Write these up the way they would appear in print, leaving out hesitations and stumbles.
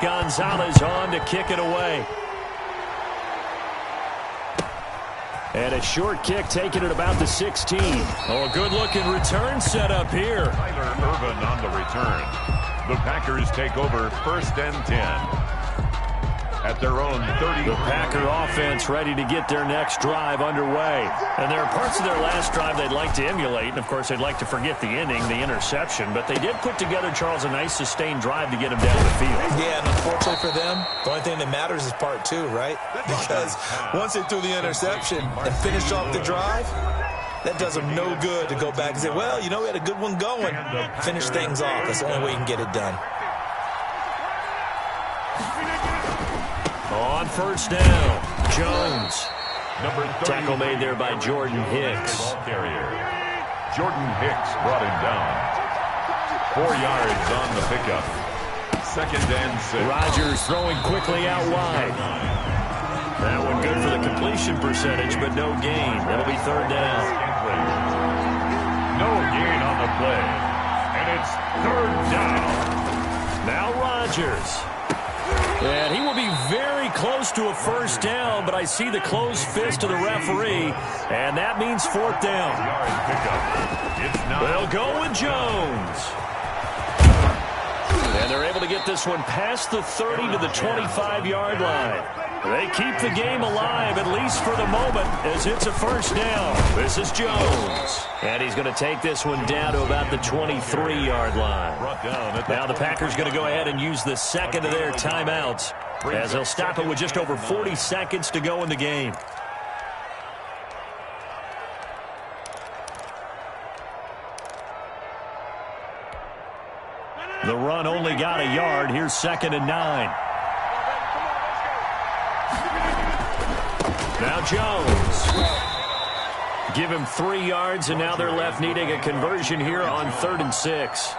Gonzalez on to kick it away. And a short kick taken at about the 16. Oh, a good-looking return set up here. Tyler Irvin on the return. The Packers take over 1st and 10. At their own 30. The Packer offense ready to get their next drive underway. And there are parts of their last drive they'd like to emulate. And, of course, they'd like to forget the inning, the interception. But they did put together, Charles, a nice sustained drive to get them down the field. Yeah, and unfortunately for them, the only thing that matters is part 2, right? Because once they threw the interception and finished off the drive, that does them no good to go back and say, well, you know, we had a good one going. Finish things off. That's the only way you can get it done. On 1st down, Jones. Tackle made there by Jordan Hicks. Jordan Hicks brought him down. 4 yards on the pickup. 2nd and 6. Rodgers throwing quickly out wide. That one good for the completion percentage, but no gain. That'll be 3rd down. No gain on the play. And it's 3rd down. Now Rodgers. And he will be very close to a 1st down, but I see the closed fist of the referee, and that means 4th down. They'll go with Jones. And they're able to get this one past the 30 to the 25-yard line. They keep the game alive, at least for the moment, as it's a 1st down. This is Jones. And he's going to take this one down to about the 23-yard line. Now the Packers going to go ahead and use the 2nd of their timeouts, as they'll stop it with just over 40 seconds to go in the game. The run only got a yard. Here's 2nd and 9. Now Jones. Give him 3 yards, and now they're left needing a conversion here on 3rd and 6.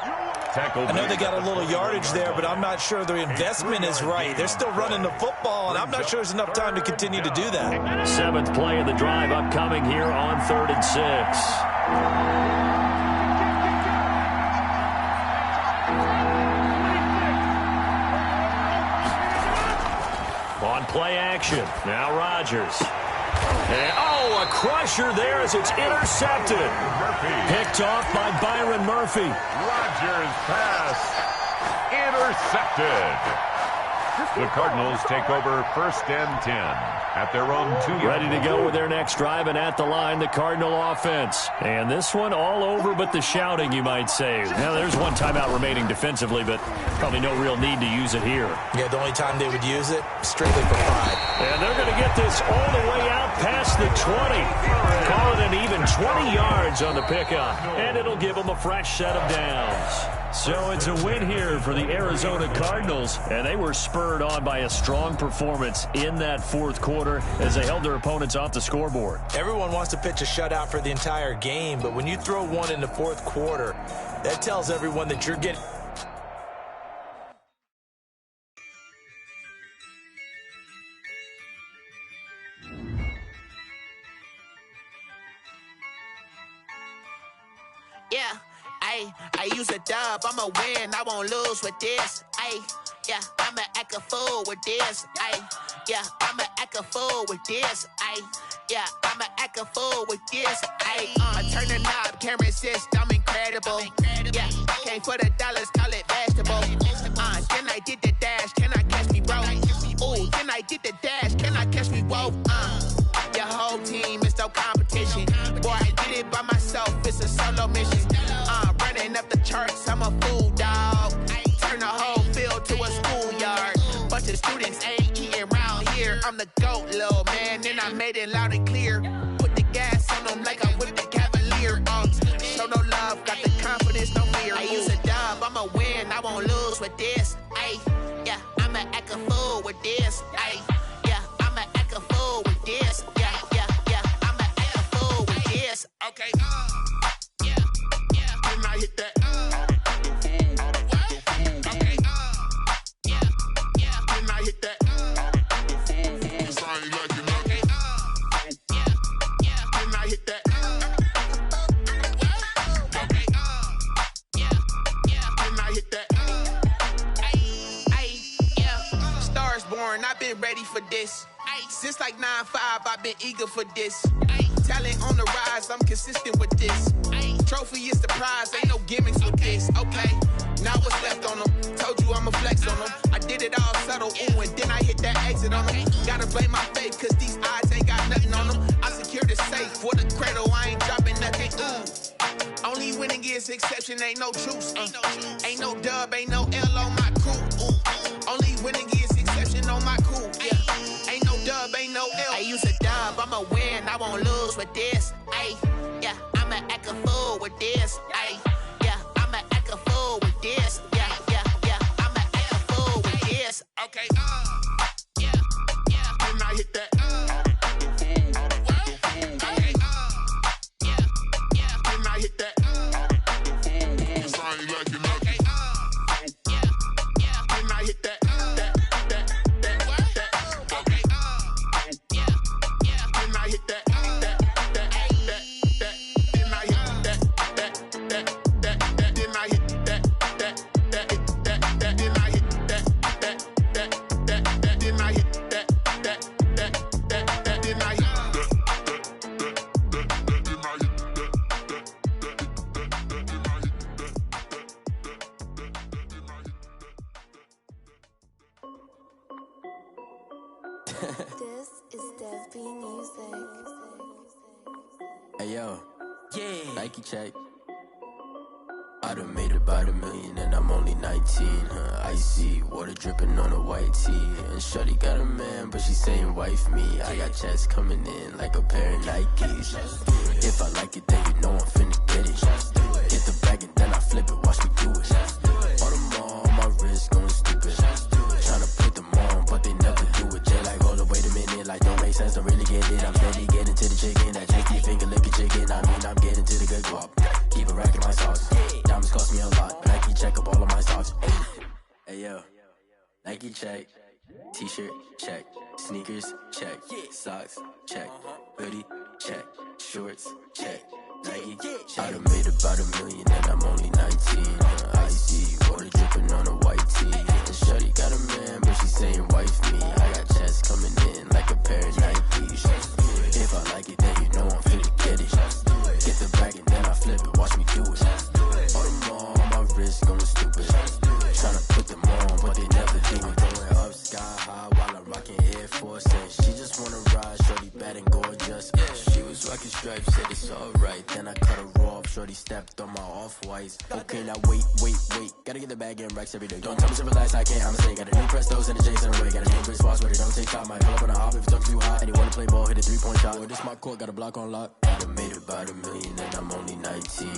I know they got a little yardage there, but I'm not sure their investment is right. They're still running the football, and I'm not sure there's enough time to continue to do that. 7th play of the drive upcoming here on 3rd and 6. On play action. Now Rodgers. And, a crusher there as it's intercepted. Picked off by Byron Murphy. Rodgers' pass intercepted. The Cardinals take over 1st and 10 at their own 2. Ready to go with their next drive, and at the line, the Cardinal offense. And this one all over but the shouting, you might say. Now, there's one timeout remaining defensively, but probably no real need to use it here. Yeah, the only time they would use it, strictly for pride. And they're going to get this all the way out past the 20. Call it an even 20 yards on the pickup. And it'll give them a fresh set of downs. So it's a win here for the Arizona Cardinals, and they were spurred on by a strong performance in that 4th quarter as they held their opponents off the scoreboard. Everyone wants to pitch a shutout for the entire game, but when you throw one in the 4th quarter, that tells everyone that you're getting... Yeah. I use a dub, I'ma win, I won't lose with this. Yeah, I'ma act a fool with this. Yeah, I'ma act a fool with this. Yeah, I'ma act a fool with this. I turn the knob, can't resist, I'm incredible. Yeah, came for the dollars, call it vegetable. Then I did the dash, can I catch me, bro? Ooh, then I did the dash, can I catch me, whoa? Your whole team is no competition. Boy, I did it by myself, it's a solo mission. Running up the charts, I'm a fool, dog. Turn the whole field to a schoolyard. Bunch of students ain't eating around here. I'm the GOAT, little man, and I made it loud and clear. Put the gas on them like I'm with the Cavalier. Show no love, got the confidence, no fear. I use a dub, I'ma win, I won't lose with this. Yeah, I'ma act a fool with this. Yeah, I'ma act a fool with this. Yeah, I'ma act a fool with this. Okay. Then I hit that. Okay. Then I hit that. I ain't like it. Okay. firstborn, I've been ready for this. Since like 9-5, I've been eager for this. Talent on the rise, I'm consistent with this. Trophy is the prize, ain't no gimmicks with this. Okay, now what's left on them? Told you I'ma flex on them. I did it all subtle, ooh, and then I hit that exit on them. Gotta blame my faith, cause these odds ain't got nothing on them. I secured the safe for the cradle, I ain't dropping nothing, ooh. Only winning is exception, ain't no truce. Ain't no dub, ain't no L on my crew. Ooh. Only winning is exception on my crew. Yeah. Ain't no dub, ain't no L. I use a dub, I'ma win, I won't lose with this. Ay, yeah, I'ma act a fool with this. Ay, yeah, I'ma act a fool with this. Yeah, yeah, yeah, I'ma act a fool with this. Okay, yeah, yeah. Then I hit that. Okay, yeah, yeah. Then I hit that. Cause I ain't like it nothing. Yeah, yeah. Then I hit that. This is Dev B Music. Hey yo, yeah. Nike check. I done made about $1 million and I'm only 19. Icy water dripping on a white tee. And shorty got a man, but she saying wife me. I got checks coming in like a pair of Nikes. If I like it, then you know I'm finna get it. Get the bag and then I flip it, watch me do it. All on my wrist going stupid. Tryna put them on, but they never do it. Jay like, hold up, wait a minute, like don't make sense, don't really get it. I'm steady getting to the chicken, that tasty finger licking chicken. I mean, I'm getting to the good guap. Keep it racking my sauce. Diamonds cost me a lot. Nike check up all of my socks. Hey yo, Nike check. T-shirt check. Sneakers check. Socks check. Hoodie check. Shorts check. Nike check. I done made about $1 million and I'm only 19. Icy water dripping on a white tee. And shorty got a man, but she saying wife me. I got checks coming in like a pair of Nikes. If I like it, then you know I'm finna get it. Get the bag and then I flip it, watch me do it. All them on my wrist going stupid. Tryna put them on, but they never do it. Going up sky high while I'm rocking Air Force. And she just wanna ride, shorty bad and gorgeous. She was rocking stripes, said it's alright. Then I cut her off, shorty stepped on my off-whites. Okay, now wait. Gotta get the bag and racks every day. Don't tell me to relax, I can't, I'ma say. Got a new Prestos and a Jason away. Got a new Chris Foss, but it don't take time. Might pull up on a hop if it's talking too hot. And you wanna play ball, hit a 3-point shot. Well, this my court, got a block on lock. I done made about $1 million and I'm only 19.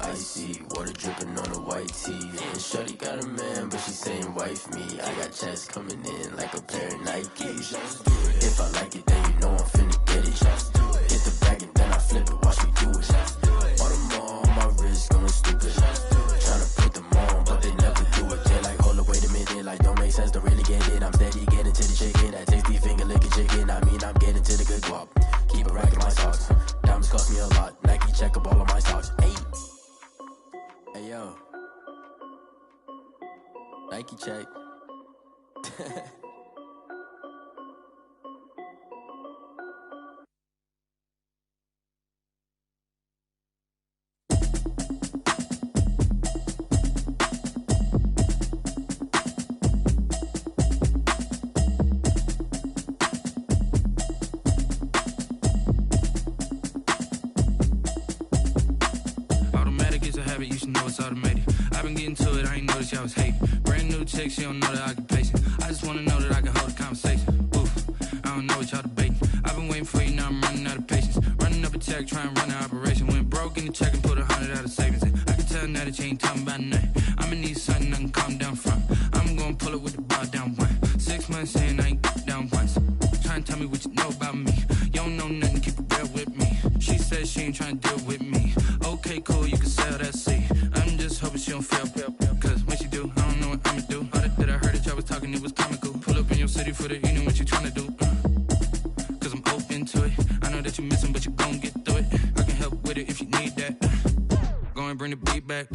Icy water dripping on a white tee. And shorty got a man, but she saying wife me. I got checks coming in like a pair of Nikes. If I like it, then you know I'm finna get it. Hit the bag and then I flip it, watch me do it. All them on my wrist going stupid. Tryna put them on, but they never do it. They're like, hold up, wait a minute, like don't make sense, don't really get it. I'm steady getting to the chicken, that tasty finger licking chicken. I mean, I'm getting to the good guap. Keep it racking my socks. Diamonds cost me a lot. Nike check up all of my socks. Hey yo, Nike check. You should know it's automated. I've been getting to it, I ain't noticed y'all was hating. Brand new chick, she don't know the occupation. I just wanna know that I can hold a conversation. Oof, I don't know what y'all debating. I've been waiting for you, now I'm running out of patience. Running up a check, trying to run an operation. Went broke in the check and put 100 out of savings in. I can tell now that you ain't talking about nothing. I'ma need something I can calm down from. I'm gonna pull it with the bar down one. 6 months in, I ain't down once. Trying to tell me what you know about me. You don't know nothing, keep it real with me. She said she ain't trying to deal with me. Okay, cool, you can sell that seed. I'm just hoping she don't fail. Cause when she do, I don't know what I'ma do. All that I heard that y'all was talking, it was comical. Pull up in your city for the evening, what you tryna do? Cause I'm open to it. I know that you missing, but you gon' get through it. I can help with it if you need that. Go and bring the beat back.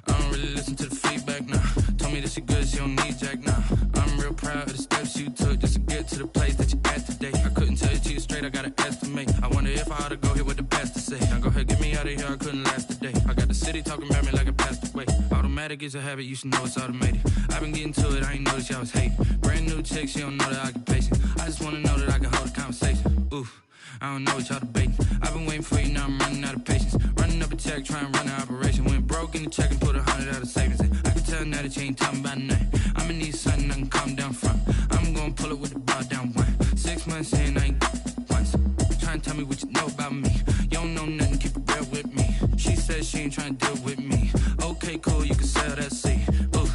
I don't really listen to the feedback, nah. Told me that she good, she don't need Jack, nah. I'm real proud proud of the steps you took just to get to the place that you're at today. I couldn't tell you to you straight, I gotta estimate. I wonder if I ought to go here with the best to say. Now go ahead, get me out of here, I couldn't last a day. I got the city talking about me like I passed away. Automatic is a habit, you should know it's automated. I've been getting to it, I ain't noticed y'all was hating. Brand new chick, she don't know the occupation. I just wanna know that I can hold a conversation. Oof, I don't know what y'all debating. I've been waiting for you, now I'm running out of patience. Running up a check, trying to run an operation. Went broke in the check and put 100 out of savings in. I can tell now that you ain't talking about nothing. I'ma need something I can calm down from. I'm gonna pull it with the bar down one. 6 months in, I ain't once. Trying to tell me what you know about me. You don't know nothing, keep it real with me. She said she ain't trying to deal with me. Okay, cool, you can sell that seed. Ooh,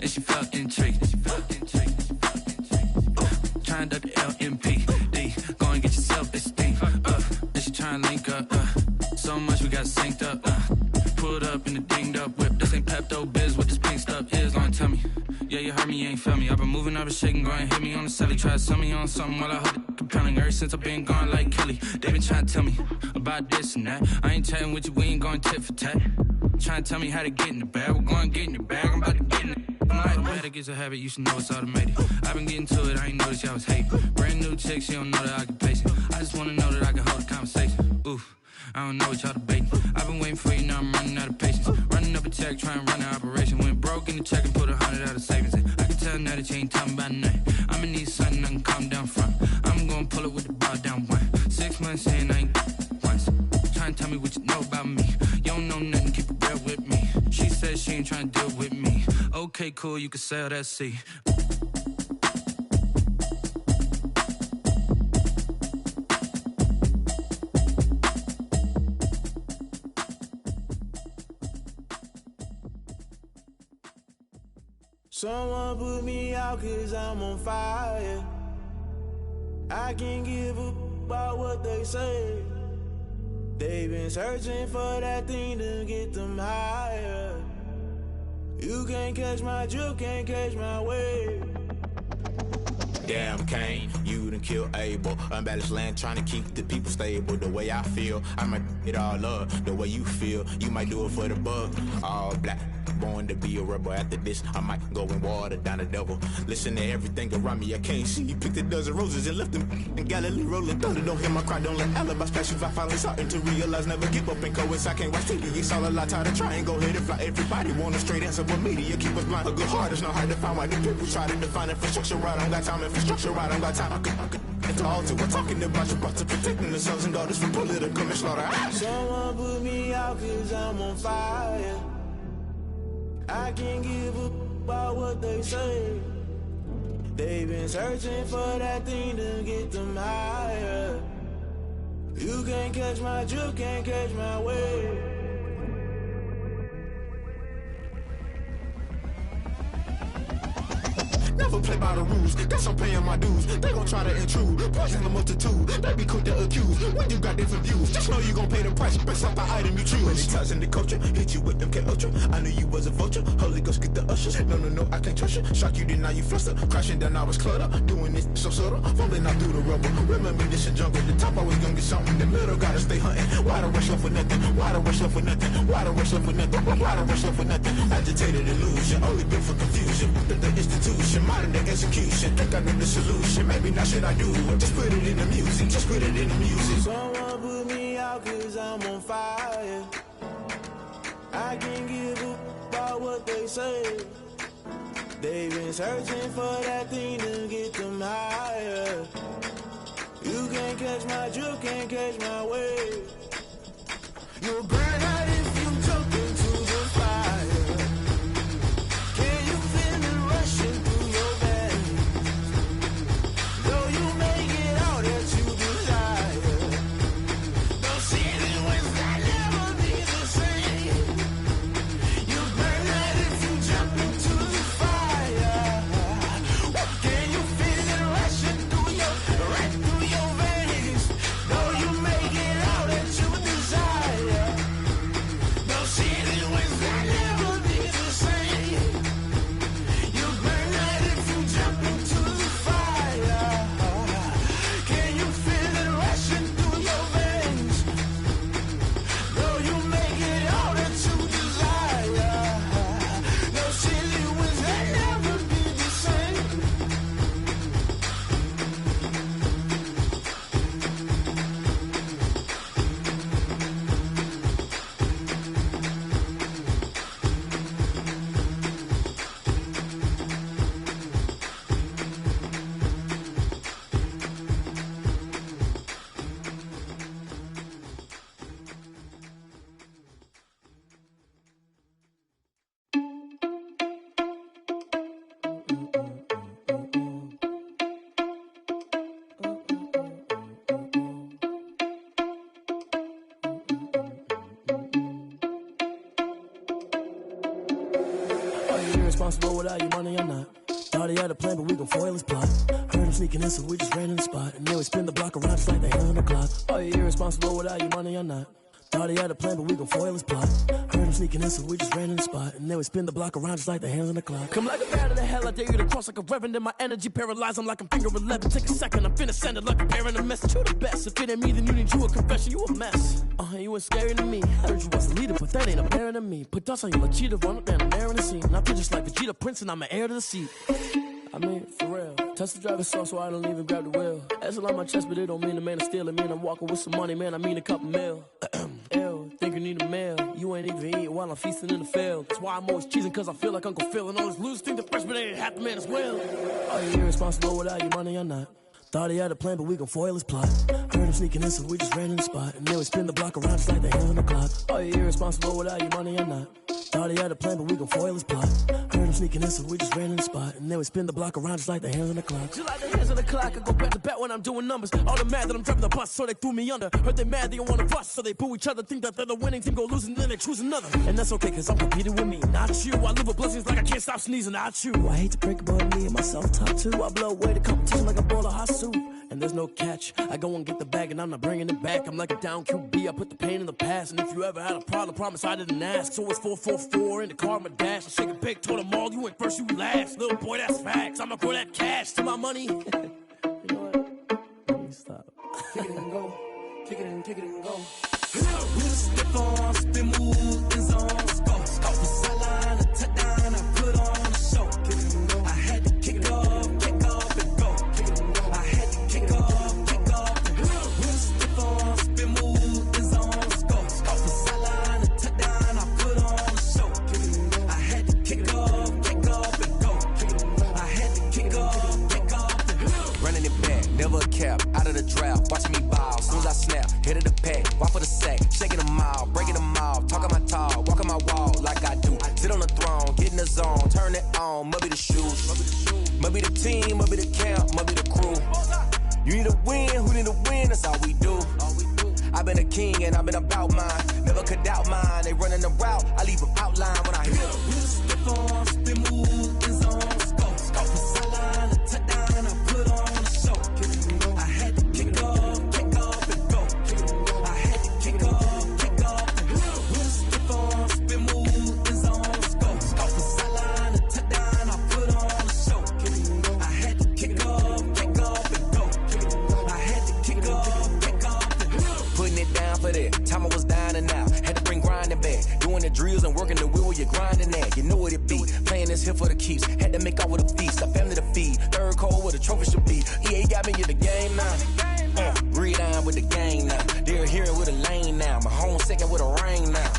and she felt intrigued. Trying to duck the LMPD. Go and get yourself esteem. And she trying to link up. So much we got synced up. Pulled up in the dinged up whip. This ain't Pepto Biz, what this pink stuff is. Don't tell me. Yeah, you heard me, you ain't felt me. I've been moving, I've been shaking, go and hit me on the celly. Try to sell me on something while I hold it compelling. Ever since I've been gone like Kelly, they been trying to tell me about this and that. I ain't chatting with you, we ain't going tit for tat. Trying to tell me how to get in the bag. We're going to get in the bag, I'm about to get in it. Automatic is a habit, you should know it's automated. I've been getting to it, I ain't noticed y'all was hating. Brand new chick, she don't know the occupation. I just wanna know that I can hold a conversation. Oof, I don't know what y'all debating. I've been waiting for you, now I'm running out of patience. Running up a check, trying to run an operation. Went broke in the check and put 100 out of savings in. I can tell now that you ain't talking about nothing. I'ma need something I can calm down from. I'm gonna pull it with the bar down one. 6 months in, I ain't once. Trying to tell me what you know about me. You don't know nothing, keep it real with me. She said she ain't trying to deal with me. Okay, cool, you can sell that seed. Someone put me out 'cause I'm on fire. I can't give a about what they say. They've been searching for that thing to get them higher. You can't catch my drift, can't catch my wave. Damn Kane, you done killed Abel. Unbalanced land, trying to keep the people stable. The way I feel, I might it all up. The way you feel, you might do it for the bug. All black, born to be a rebel. After this, I might go and water down the devil. Listen to everything around me, I can't see. Picked a dozen roses and left them in Galilee rolling thunder. Don't hear my cry, don't let alibi splash. If I finally starting to realize, never give up and coincide. I can't watch TV, it's all a lot. Tired of trying, go ahead and fly. Everybody want a straight answer, but media keep us blind. A good heart is not hard to find. Why the people try to define infrastructure right? I don't got time, infrastructure right, I don't got time. I could it's all to we're talking about your brother protecting the sons and daughters from political manslaughter. Someone put me out 'cause I'm on fire. I can't give a about what they say. They've been searching for that thing to get them higher. You can't catch my drift, can't catch my wave. Never play by the rules, guess I'm paying my dues. They gon' try to intrude, poison the multitude. They be quick to accuse, when you got different views. Just know you gon' pay the price, based off the item you choose. Many ties in the culture, hit you with them K-Ultra. I knew you was a vulture, Holy Ghost get the ushers. No, I can't trust you. Shock you, then now you fluster. Crashing down, I was cluttered. Doing this so subtle, falling out through the rubble. Remember this a jungle, the top always gonna get something. In the middle, gotta stay hunting. Why the rush left for nothing? Why the rush left for nothing? Why the rush left for nothing? Why the rush left for nothing? Agitated illusion, only built for confusion. The institution, modern day execution. Think I know the solution, maybe not should I do it? Just put it in the music, just put it in the music. Someone put me out 'cause I'm on fire. I can't give a about what they say. They've been searching for that thing to get them higher. You can't catch my drift, can't catch my wave. You'll burn out if you jump into the fire. Can you feel it rushing through your veins? Though you may get all that you desire, those cities will never be the same. You burn out if you jump into the fire. Can you feel it rushing through your veins? Though you may get all that you desire. irresponsible without your money or not. Thought he had a plan, but we gon' foil his plot. Heard him sneaking in, so we just ran in the spot. And then we spin the block around just like the hell on the clock. Are you irresponsible without your money or not? Thought he had a plan, but we gon' foil his plot. Heard him sneaking in, so we just ran in the spot. And then we spin the block around just like the hands on the clock. Come like a bat of the hell, I dare you to cross like a reverend. And my energy paralyzed, I'm like I'm finger 11. Take a second, I'm finna send it like a parent a message. You the best, if it ain't me, then you need you a confession. You a mess, you ain't scary to me. Heard you was a leader, but that ain't apparent to me. Put dust on you, cheetah, run up down the air in the scene. And I feel just like Vegeta Prince, and I'm an heir to the seat. I mean, for real. Touch the driver's sauce so I don't even grab the wheel. That's on my chest, but it don't mean the man is stealing. Man, I'm walking with some money, man, I mean a couple mil. Ew, think you need a meal. You ain't even eating while I'm feasting in the field. That's why I'm always cheesing, cause I feel like Uncle Phil. And all those losers think the freshman ain't half the man as well. Are you irresponsible without your money or not? Thought he had a plan, but we gon' foil his plot. Heard him sneaking in, so we just ran in the spot. And then we spin the block around just like the hands on the clock. Are you irresponsible without your money or not? Thought he had a plan, but we gon' foil his plot. Heard him sneaking in, so we just ran in the spot. And then we spin the block around just like the hands on the clock. Just like the hands on the clock, I go back to back when I'm doing numbers. All the mad that I'm driving the bus, so they threw me under. Heard they mad, they don't wanna bust, so they boo each other. Think that they're the winning team, go losing, then they choose another. And that's okay, cause I'm competing with me, not you. I live with blessings like I can't stop sneezing, not you. I hate to break about me and myself top two. I blow away the competition like a bowl of hot soup. And there's no catch, I go and get the bag and I'm not bringing it back. I'm like a down QB, I put the pain in the past. And if you ever had a problem, promise I didn't ask. So it's 444 in the car, my dash. I shake a big, told them all, you ain't first, you last. Little boy, that's facts, I'ma throw that cash to my money. You know what? Let me stop. Kick it and go, kick it and go. We just step on, spin, move, in zone, go. Off the sideline, a touchdown, I put on a show. Kick it and go. I had to kick off and go. Kick it and go. I had to kick off and go. We just step on, spin, move, in zone, go. Off the sideline, a touchdown, I put on a show. Kick it and go. I had to kick off and go. Kick it and go. I had to kick off and go. Running it back, never a cap, out of the draft. Watching me ball, soon as I snap, hit of the pack, walk for the sack, shaking them all, breaking them all, talking my talk, walking my wall like I do. Sit on the throne, get in the zone, turn it on, must be the shoes, must be the team, must be the camp, must be the crew. You need a win, who need a win, that's all we do. I've been a king and I've been about mine, never could doubt mine. They running the route, I leave them outline when I hit them. We just step on, spin, move, in zone, go. Off the sideline, a touchdown, I put on a show. I had to kick off and go. I had to kick off and go. We just step on, spin, move, in zone, go. Off the sideline, a touchdown, I put on a show. I had to kick off and go. I had to kick off and go. Putting it down for that, time I was down and out. Had to bring grinding back, doing the drills and working the wheel where you're grinding at. You know what it be, playing this here for the keeps. Had to make out with a feast, a family to feed. Third cold where the trophy should be. EA got me in the game now. Read on with the game now. They're hearing with a lane now. My home second with a ring now.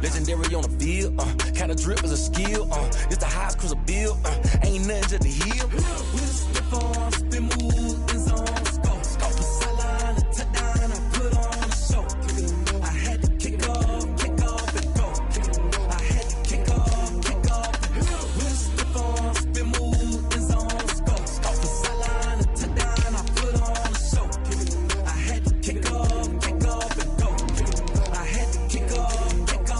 Legendary on the field, kinda drip is a skill. It's the highest cruiser bill, ain't nothing just to heal. We just step on, spin, move, in zone, go. Off the sideline, a touchdown, I put on a show. I had to kick off and go. I had to kick off and go. We just step on, spin, move, in zone, go. Off the sideline, a touchdown, I put on a show. I had to kick off and go. I had to kick off and go.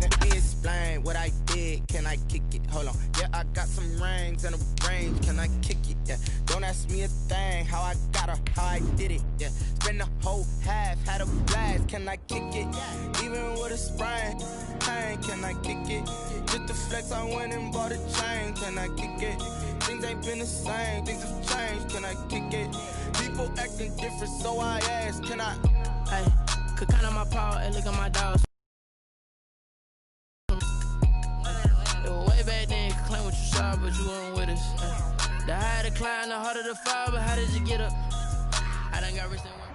Let me explain what I did. Can I kick it? Hold on. Yeah, I got some rings and a range. Can I kick it? Yeah. Don't ask me a thing. How I got her, how I did it. Yeah. Spend the whole half, had a blast. Can I kick it? Even with a sprain. Pain, can I kick it? Just the flex, I went and bought a chain. Can I kick it? Things ain't been the same. Things have changed. Can I kick it? People acting different, so I ask. Can I? Hey, could count on my power and look at my dogs. Way back then, you could claim what you saw, but you weren't with us. The higher the climb, the harder the fall, but how did you get up? I done got rich and went.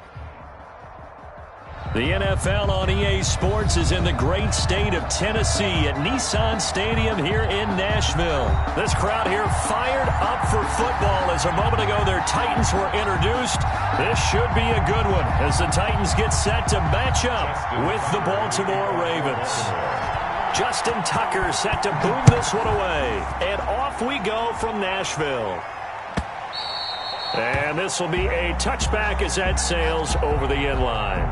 The NFL on EA Sports is in the great state of Tennessee at Nissan Stadium here in Nashville. This crowd here fired up for football as a moment ago their Titans were introduced. This should be a good one as the Titans get set to match up with the Baltimore Ravens. Justin Tucker set to boom this one away. And off we go from Nashville. And this will be a touchback as that sails over the end line.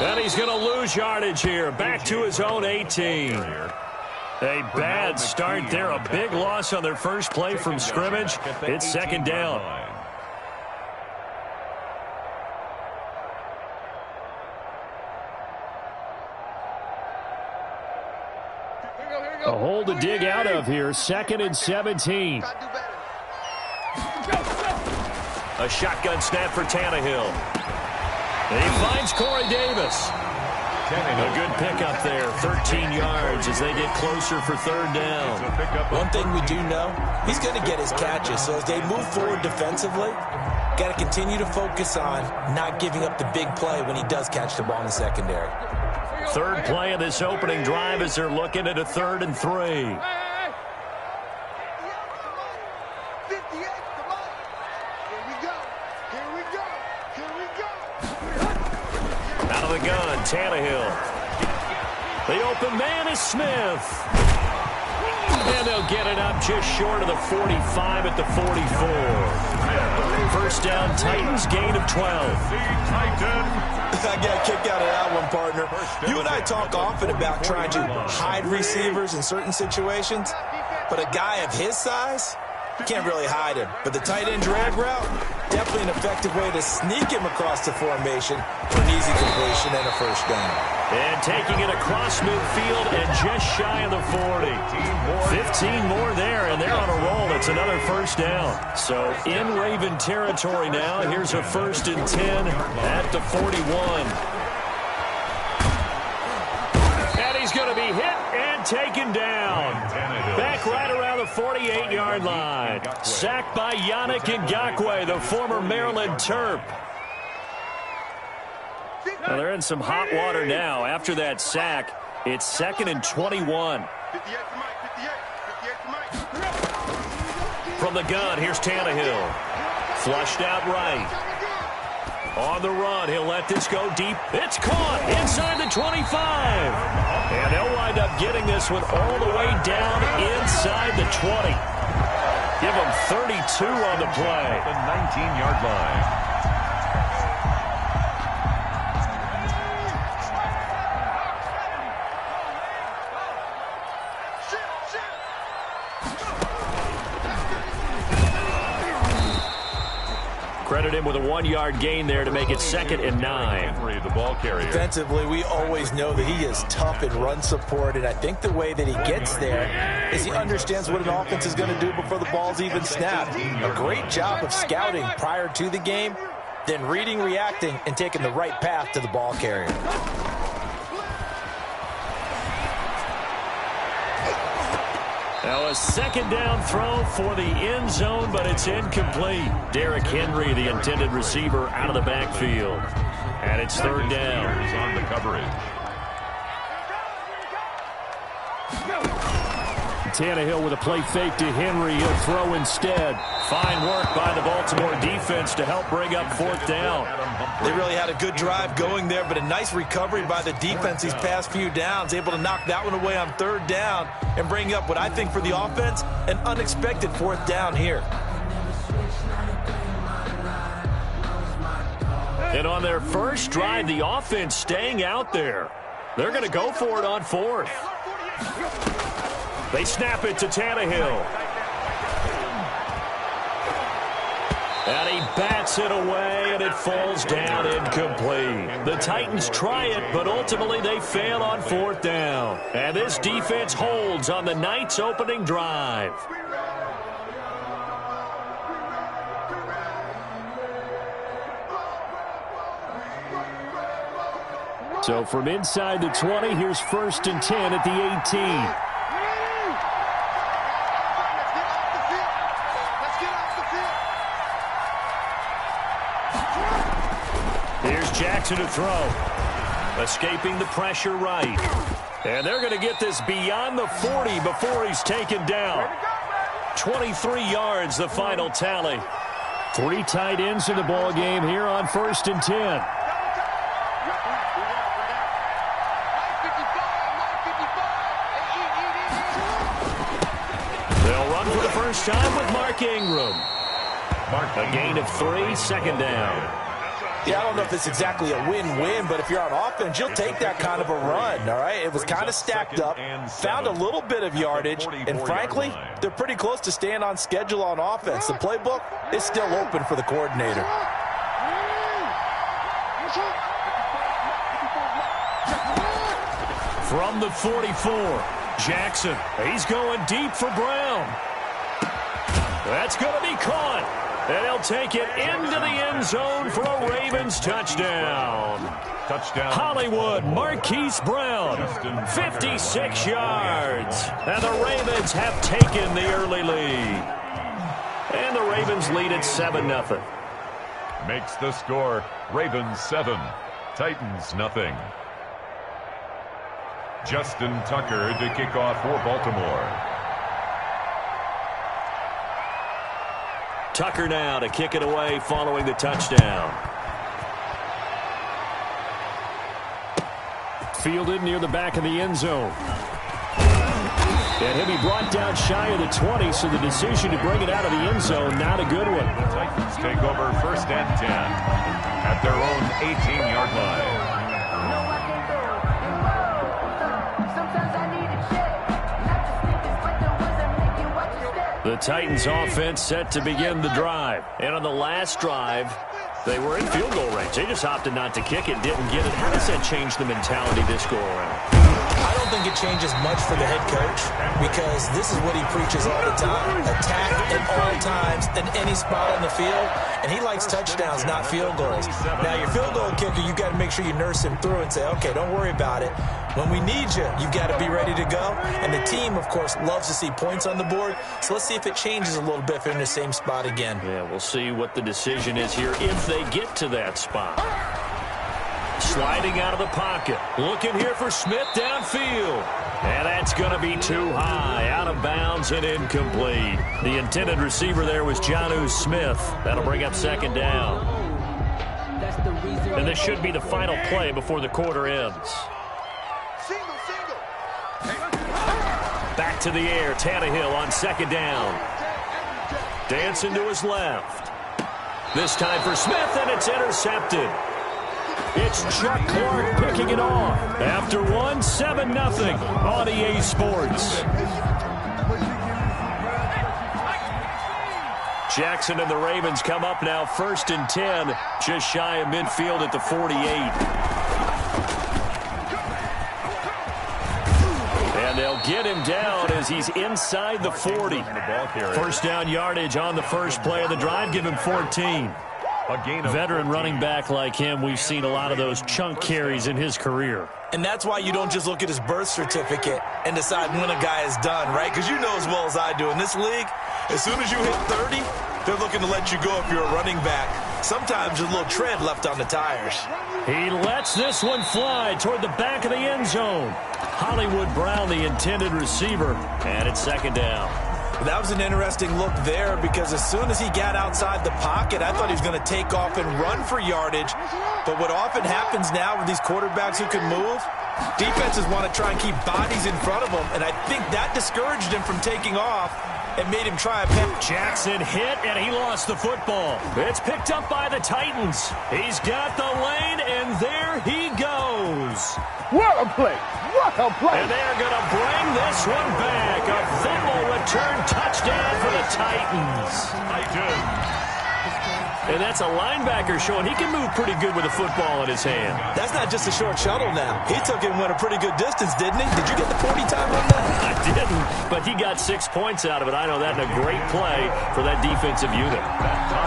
And he's going to lose yardage here. Back to his own 18. A bad start there. A big loss on their first play from scrimmage. It's second down. A hole to dig out of here. 2nd and 17. A shotgun snap for Tannehill. And he finds Corey Davis. A good pickup there. 13 yards as they get closer for third down. One thing we do know, he's going to get his catches. So as they move forward defensively, got to continue to focus on not giving up the big play when he does catch the ball in the secondary. Third play of this opening drive as they're looking at a 3rd and 3. Out of the gun, Tannehill. The open man is Smith. And they'll get it up just short of the 45 at the 44. First down, Titans, gain of 12. I got a kick out of that one, partner. You and I talk often about trying to hide receivers in certain situations, but a guy of his size, can't really hide him. But the tight end drag route, definitely an effective way to sneak him across the formation for an easy completion and a first down. And taking it across midfield and just shy of the 40. 15 more there, and they're on a roll. It's another first down. So in Raven territory now. Here's a 1st and 10 at the 41. And he's going to be hit and taken down. Back right around the 48-yard line. Sacked by Yannick Ngakoue, the former Maryland Terp. Well, they're in some hot water now. After that sack, it's 2nd and 21. From the gun, here's Tannehill. Flushed out right. On the run, he'll let this go deep. It's caught inside the 25. And they'll wind up getting this one all the way down inside the 20. Give them 32 on the play. The 19-yard line. Credit him with a 1-yard gain there to make it 2nd and 9. The ball carrier. Defensively, we always know that he is tough in run support, and I think the way that he gets there is he understands what an offense is going to do before the ball's even snapped. A great job of scouting prior to the game, then reading, reacting, and taking the right path to the ball carrier. Now a 2nd down throw for the end zone, but it's incomplete. Derrick Henry, the intended receiver, out of the backfield. And it's 3rd down. On the coverage. Tannehill with a play fake to Henry. He'll throw instead. Fine work by the Baltimore defense to help bring up 4th down. They really had a good drive going there, but a nice recovery by the defense these past few downs, able to knock that one away on 3rd down and bring up what I think for the offense, an unexpected 4th down here. And on their first drive, the offense staying out there. They're going to go for it on fourth. They snap it to Tannehill. And he bats it away, and it falls down incomplete. The Titans try it, but ultimately they fail on fourth down. And this defense holds on the night's opening drive. So from inside the 20, here's 1st and 10 at the 18. Here's Jackson to throw. Escaping the pressure right. And they're going to get this beyond the 40 before he's taken down. 23 yards, the final tally. 3 tight ends in the ball game here on 1st and 10. First time with Mark Ingram. A gain of 3, second down. Yeah, I don't know if it's exactly a win-win, but if you're on offense, you'll take that kind of a run, all right? It was kind of stacked up, found a little bit of yardage, and frankly, they're pretty close to staying on schedule on offense. The playbook is still open for the coordinator. From the 44, Jackson. He's going deep for Brown. That's going to be caught. And he'll take it into the end zone for a Ravens touchdown. Hollywood, Marquise Brown, 56 yards. And the Ravens have taken the early lead. And the Ravens lead at 7-0. Makes the score Ravens 7, Titans nothing. Justin Tucker to kick off for Baltimore. Tucker now to kick it away following the touchdown. Fielded near the back of the end zone. And he'll be brought down shy of the 20, so the decision to bring it out of the end zone, not a good one. The Titans take over 1st and 10 at their own 18-yard line. The Titans offense set to begin the drive. And on the last drive, they were in field goal range. They just opted not to kick it, didn't get it. How does that change the mentality this go around? I don't think it changes much for the head coach because this is what he preaches all the time. Attack at all times in any spot on the field. And he likes touchdowns, not field goals. Now, your field goal kicker, you've got to make sure you nurse him through and say, okay, don't worry about it. When we need you, you've got to be ready to go. And the team, of course, loves to see points on the board. So let's see if it changes a little bit if they're in the same spot again. Yeah, we'll see what the decision is here if they get to that spot. Sliding out of the pocket. Looking here for Smith downfield. And that's going to be too high. Out of bounds and incomplete. The intended receiver there was Jonnu Smith. That'll bring up 2nd down. And this should be the final play before the quarter ends. Back to the air. Tannehill on 2nd down. Dancing to his left. This time for Smith, and it's intercepted. It's Chuck Clark picking it off. After 7-0 on EA Sports. Jackson and the Ravens come up now 1st and 10, just shy of midfield at the 48. And they'll get him down as he's inside the 40. 1st down yardage on the first play of the drive, give him 14. Veteran running back like him, we've seen a lot of those chunk carries in his career. And that's why you don't just look at his birth certificate and decide when a guy is done, right? Because you know as well as I do, in this league, as soon as you hit 30, they're looking to let you go if you're a running back. Sometimes there's a little tread left on the tires. He lets this one fly toward the back of the end zone. Hollywood Brown, the intended receiver, and it's 2nd down. That was an interesting look there because as soon as he got outside the pocket, I thought he was going to take off and run for yardage. But what often happens now with these quarterbacks who can move, defenses want to try and keep bodies in front of them, and I think that discouraged him from taking off and made him try a pass. Jackson hit, and he lost the football. It's picked up by the Titans. He's got the lane, and there he goes. What a play. What a play. And they're going to bring this one back. A fumble return touchdown for the Titans. And that's a linebacker showing he can move pretty good with a football in his hand. That's not just a short shuttle now. He took it and went a pretty good distance, didn't he? Did you get the 40 time on that? I didn't, but he got 6 points out of it. I know that in a great play for that defensive unit.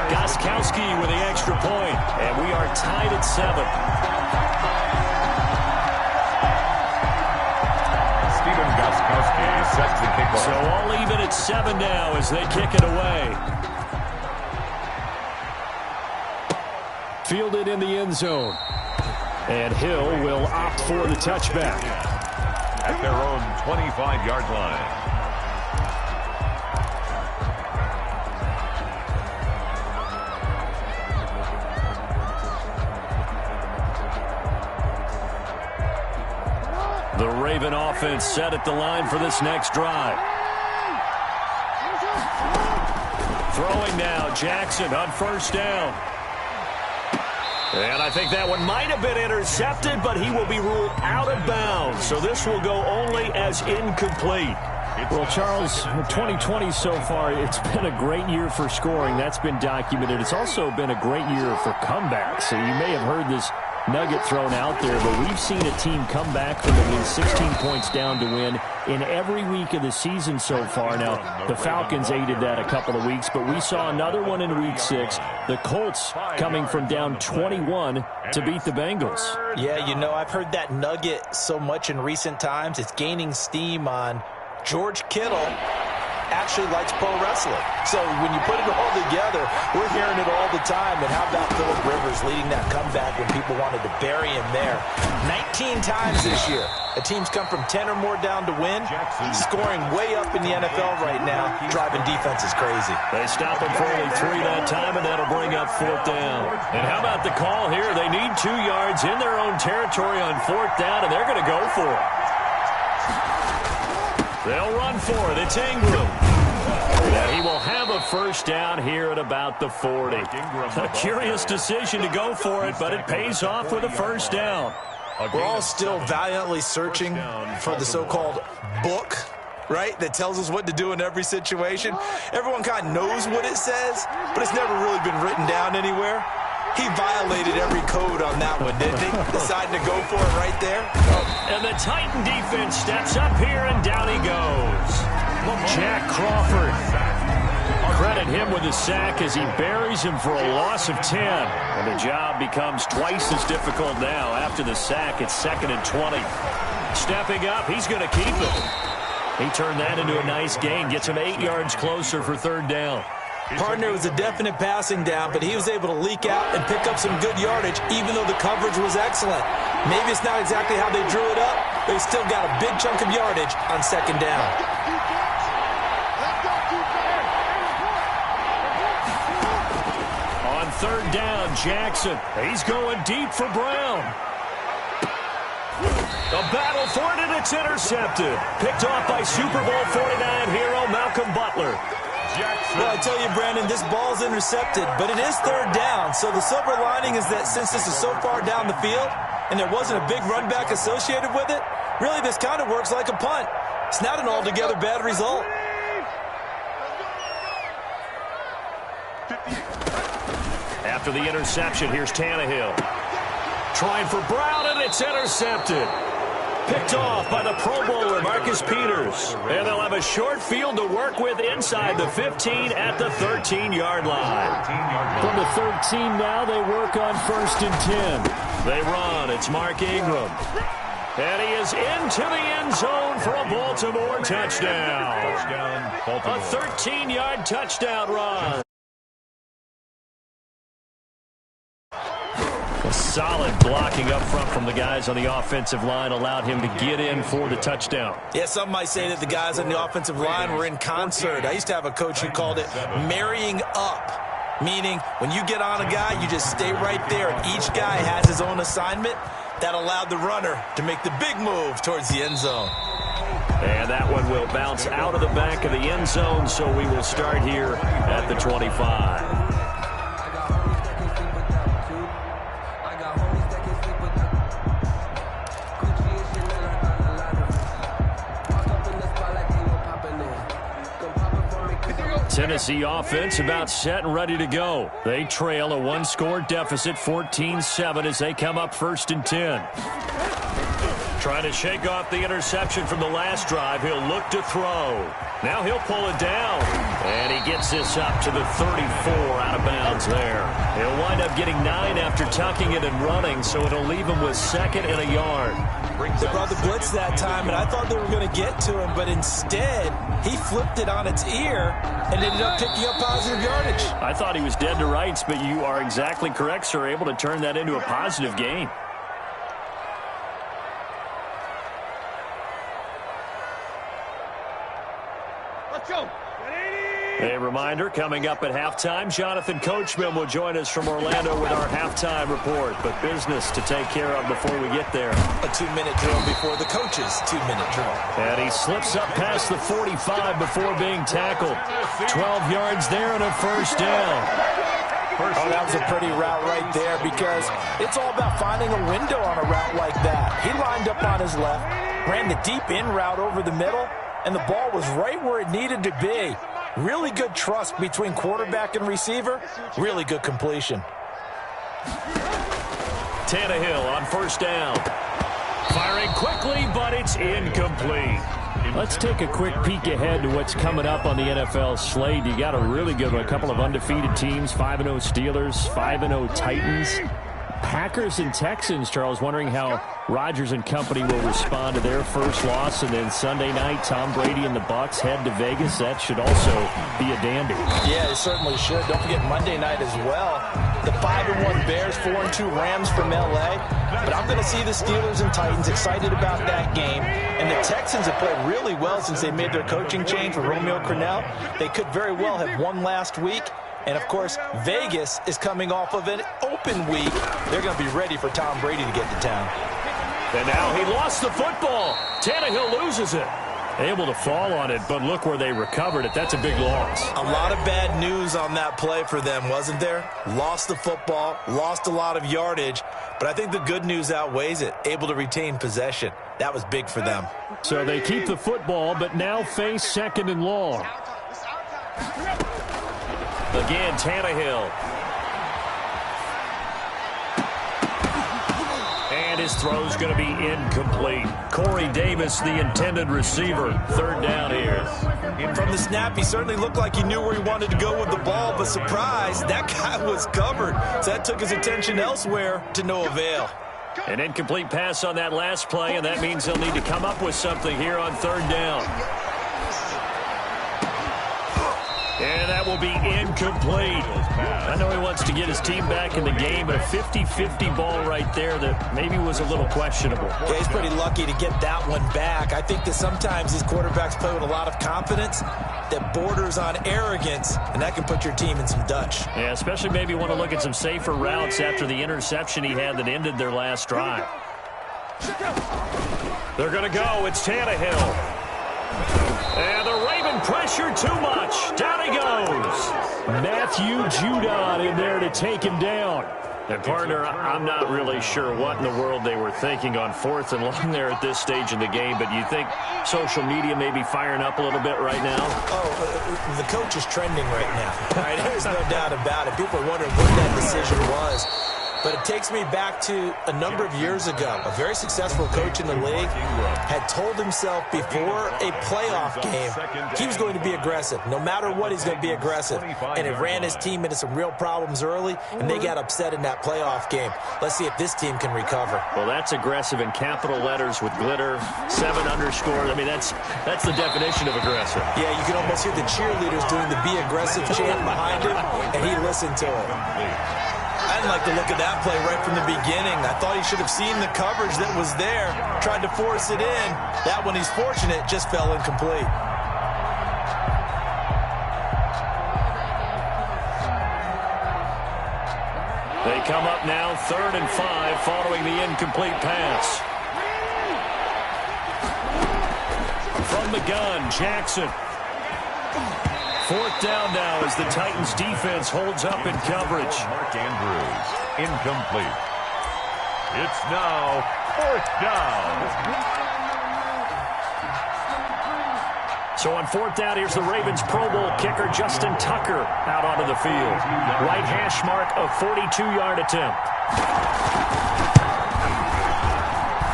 Gostkowski with the extra point, and we are tied at 7. Steven Gostkowski sets the kickoff. So all even at 7 now as they kick it away. Fielded in the end zone. And Hill will opt for the touchback. At their own 25-yard line. The Raven offense set at the line for this next drive. Throwing now, Jackson on first down. And I think that one might have been intercepted, but he will be ruled out of bounds. So this will go only as incomplete. Well, Charles, 2020 so far, it's been a great year for scoring. That's been documented. It's also been a great year for comebacks. So you may have heard this nugget thrown out there, but we've seen a team come back from the win 16 points down to win in every week of the season so far. Now, the Falcons aided that a couple of weeks, but we saw another one in week 6. The Colts coming from down 21 to beat the Bengals. Yeah, you know, I've heard that nugget so much in recent times. It's gaining steam on George Kittle actually likes pro wrestling. So when you put it all together, we're hearing it all the time. And how about Phillip Rivers leading that comeback when people wanted to bury him there? 19 times this year. A team's come from 10 or more down to win. Scoring way up in the NFL right now. Driving defense is crazy. They stop him for only 3 that time, and that'll bring up 4th down. And how about the call here? They need 2 yards in their own territory on 4th down, and they're going to go for it. They'll run for it. It's Ingram. And he will have a first down here at about the 40. A curious decision to go for it, but it pays off with a first down. We're all still valiantly searching for the so-called book, right, that tells us what to do in every situation. Everyone kind of knows what it says, but it's never really been written down anywhere. He violated every code on that one, didn't he? Deciding to go for it right there. And the Titan defense steps up here, and down he goes. Jack Crawford. Credit him with a sack as he buries him for a loss of 10. And the job becomes twice as difficult now. After the sack, it's 2nd and 20. Stepping up, he's going to keep it. He turned that into a nice gain, gets him 8 yards closer for 3rd down. Partner was a definite passing down, but he was able to leak out and pick up some good yardage, even though the coverage was excellent. Maybe it's not exactly how they drew it up, but he still got a big chunk of yardage on 2nd down. On 3rd down, Jackson. He's going deep for Brown. A battle for it, and it's intercepted. Picked off by Super Bowl 49 hero Malcolm Butler. Well, I tell you, Brandon, this ball's intercepted, but it is 3rd down. So the silver lining is that since this is so far down the field and there wasn't a big run back associated with it, really this kind of works like a punt. It's not an altogether bad result. After the interception, here's Tannehill. Trying for Brown, and it's intercepted. Picked off by the Pro Bowler, Marcus Peters. And they'll have a short field to work with inside the 15 at the 13-yard line. From the 13 now, they work on 1st and 10. They run. It's Mark Ingram. And he is into the end zone for a Baltimore touchdown. A 13-yard touchdown run. Solid blocking up front from the guys on the offensive line allowed him to get in for the touchdown. Yeah, some might say that the guys on the offensive line were in concert. I used to have a coach who called it marrying up. Meaning, when you get on a guy, you just stay right there, and each guy has his own assignment. That allowed the runner to make the big move towards the end zone. And that one will bounce out of the back of the end zone, so we will start here at the 25. Tennessee offense about set and ready to go. They trail a one-score deficit, 14-7, as they come up 1st and 10. Trying to shake off the interception from the last drive. He'll look to throw. Now he'll pull it down. And he gets this up to the 34 out of bounds there. He'll wind up getting 9 after tucking it and running, so it'll leave him with 2nd and a yard. They brought the blitz that time, and I thought they were going to get to him, but instead, he flipped it on its ear and ended up picking up positive yardage. I thought he was dead to rights, but you are exactly correct, sir. Able to turn that into a positive gain. Let's go. A reminder, coming up at halftime, Jonathan Coachman will join us from Orlando with our halftime report. But business to take care of before we get there. A 2-minute drill before the coach's 2-minute drill. And he slips up past the 45 before being tackled. 12 yards there and a 1st down. Oh, that was a pretty route right there, because it's all about finding a window on a route like that. He lined up on his left, ran the deep in route over the middle, and the ball was right where it needed to be. Really good trust between quarterback and receiver. Really good completion. Tannehill on 1st down. Firing quickly, but it's incomplete. Let's take a quick peek ahead to what's coming up on the NFL slate. You got a really good one. A couple of undefeated teams, 5-0 Steelers, 5-0 Titans. Packers and Texans, Charles, wondering how Rodgers and company will respond to their first loss. And then Sunday night, Tom Brady and the Bucs head to Vegas. That should also be a dandy. Yeah, it certainly should. Don't forget Monday night as well. The 5-1 Bears, 4-2 Rams from L.A. But I'm going to see the Steelers and Titans excited about that game. And the Texans have played really well since they made their coaching change with Romeo Crennel. They could very well have won last week. And, of course, Vegas is coming off of an open week. They're going to be ready for Tom Brady to get to town. And now he lost the football. Tannehill loses it. Able to fall on it, but look where they recovered it. That's a big loss. A lot of bad news on that play for them, wasn't there? Lost the football, lost a lot of yardage, but I think the good news outweighs it. Able to retain possession. That was big for them. So they keep the football, but now face 2nd and long. Again, Tannehill. And his throw's going to be incomplete. Corey Davis, the intended receiver. 3rd down here. From the snap, he certainly looked like he knew where he wanted to go with the ball, but surprise, that guy was covered. So that took his attention elsewhere to no avail. An incomplete pass on that last play, and that means they'll need to come up with something here on 3rd down. And that will be incomplete. I know he wants to get his team back in the game, but a 50-50 ball right there that maybe was a little questionable. Yeah, he's pretty lucky to get that one back. I think that sometimes these quarterbacks play with a lot of confidence that borders on arrogance, and that can put your team in some Dutch. Yeah, especially maybe want to look at some safer routes after the interception he had that ended their last drive. They're going to go. It's Tannehill. And the Raven pressure too much. Down he goes. Matthew Judon in there to take him down. And, partner, I'm not really sure what in the world they were thinking on 4th and long there at this stage in the game, but you think social media may be firing up a little bit right now? Oh, the coach is trending right now. Right? There's no doubt about it. People are wondering what that decision was. But it takes me back to a number of years ago. A very successful coach in the league had told himself before a playoff game he was going to be aggressive. No matter what, he's going to be aggressive. And it ran his team into some real problems early, and they got upset in that playoff game. Let's see if this team can recover. Well, that's aggressive in capital letters with glitter, 7 underscore. I mean, that's the definition of aggressive. Yeah, you can almost hear the cheerleaders doing the be aggressive chant behind him, and he listened to it. I didn't like the look of that play right from the beginning. I thought he should have seen the coverage that was there, tried to force it in. That one, he's fortunate, just fell incomplete. come up now 3rd and 5 following the incomplete pass. From the gun, Jackson. 4th down now as the Titans defense holds up in coverage. Mark Andrews, incomplete. It's now 4th down. So on 4th down, here's the Ravens Pro Bowl kicker Justin Tucker out onto the field. Right hash mark, a 42-yard attempt.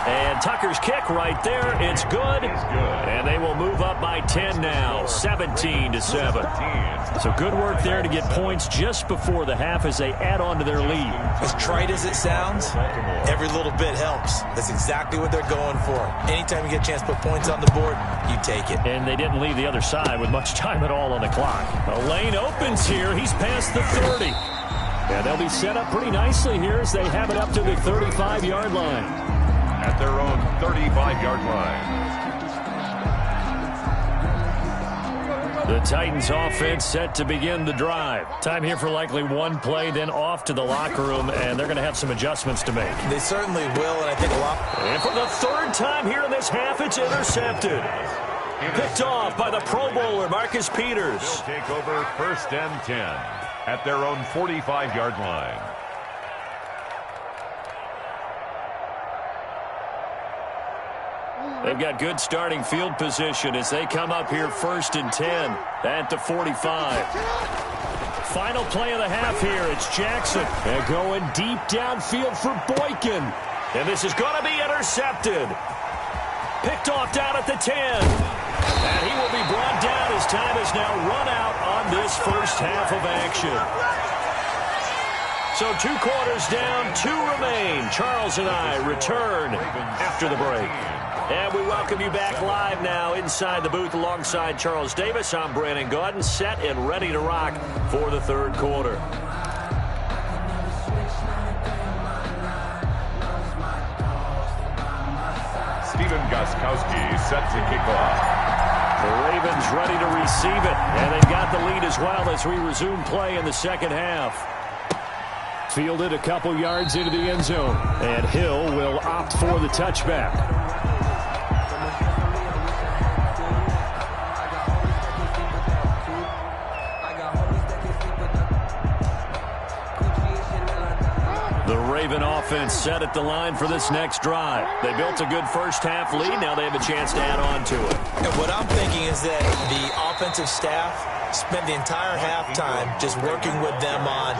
And Tucker's kick right there, it's good. And they will move up by 10 now, 17-7. So good work there to get points just before the half as they add on to their lead. As trite as it sounds, every little bit helps. That's exactly what they're going for. Anytime you get a chance to put points on the board, you take it. And they didn't leave the other side with much time at all on the clock. A lane opens here. He's past the 30. And they'll be set up pretty nicely here as they have it up to the 35-yard line. At their own 35-yard line. The Titans offense set to begin the drive. Time here for likely one play, then off to the locker room, and they're going to have some adjustments to make. They certainly will, and I think a lot. And for the 3rd time here in this half, it's intercepted. Picked off by the Pro Bowler, Marcus Peters. They'll take over 1st and 10 at their own 45-yard line. They've got good starting field position as they come up here 1st and 10 at the 45. Final play of the half here. It's Jackson. They're going deep downfield for Boykin. And this is going to be intercepted. Picked off down at the 10. And he will be brought down as time has now run out on this first half of action. So 2 quarters down, 2 remain. Charles and I return after the break. And we welcome you back live now inside the booth alongside Charles Davis. I'm Brandon Gaudin, set and ready to rock for the 3rd quarter. Stephen Gostkowski set to kick off. The Ravens ready to receive it, and they've got the lead as well as we resume play in the 2nd half. Fielded a couple yards into the end zone, and Hill will opt for the touchback. The Raven offense set at the line for this next drive. They built a good first half lead. Now they have a chance to add on to it. And what I'm thinking is that the offensive staff spent the entire halftime just working with them on,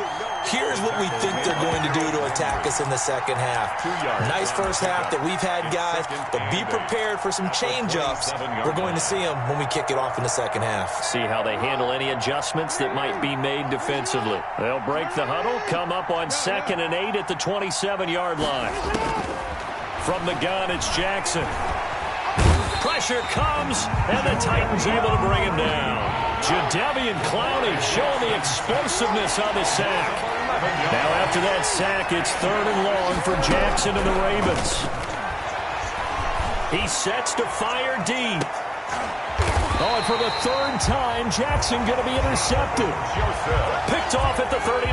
here's what we think they're going to do to attack us in the second half. Nice first half that we've had, guys, but be prepared for some change-ups. We're going to see them when we kick it off in the second half. See how they handle any adjustments that might be made defensively. They'll break the huddle, come up on 2nd and 8 at the 27-yard line. From the gun, it's Jackson. Pressure comes, and the Titans able to bring him down. Jadeveon Clowney showing the explosiveness on the sack. Now after that sack, it's 3rd and long for Jackson and the Ravens. He sets to fire deep. Oh, and for the 3rd time, Jackson going to be intercepted. Picked off at the 39.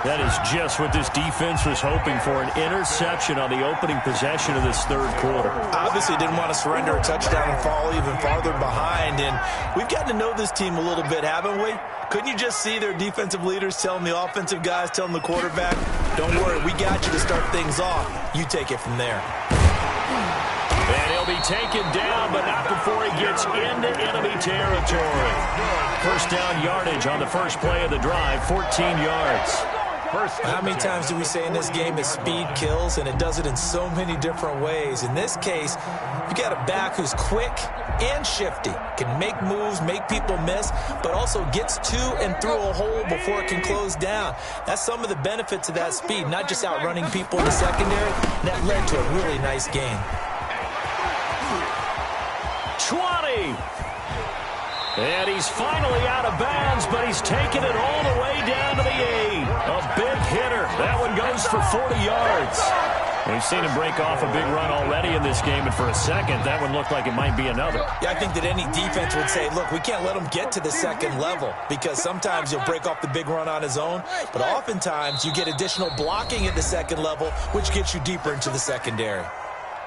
That is just what this defense was hoping for, an interception on the opening possession of this 3rd quarter. Obviously didn't want to surrender a touchdown and fall even farther behind, and we've gotten to know this team a little bit, haven't we? Couldn't you just see their defensive leaders telling the offensive guys, telling the quarterback, don't worry, we got you to start things off. You take it from there. And he'll be taken down, but not before he gets into enemy territory. First down yardage on the first play of the drive, 14 yards. How many times do we say in this game that speed kills, and it does it in so many different ways? In this case, you got a back who's quick and shifty, can make moves, make people miss, but also gets to and through a hole before it can close down. That's some of the benefits of that speed, not just outrunning people in the secondary. That led to a really nice game. 20. And he's finally out of bounds, but he's taken it all the way down to the 8. A big hitter. That one goes for 40 yards. We've seen him break off a big run already in this game, and for a second, that one looked like it might be another. Yeah, I think that any defense would say, look, we can't let him get to the second level because sometimes he'll break off the big run on his own, but oftentimes you get additional blocking at the second level, which gets you deeper into the secondary.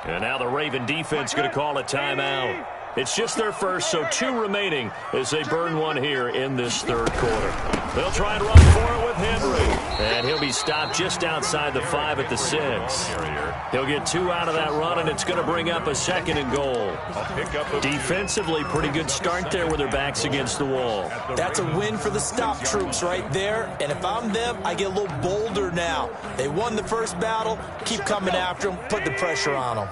And now the Raven defense going to call a timeout. It's just their first, so 2 remaining as they burn one here in this third quarter. They'll try and run for it with Henry. And he'll be stopped just outside the 5 at the 6. He'll get 2 out of that run, and it's going to bring up a 2nd and goal. Defensively, pretty good start there with their backs against the wall. That's a win for the stop troops right there. And if I'm them, I get a little bolder now. They won the first battle. Keep coming after them. Put the pressure on them.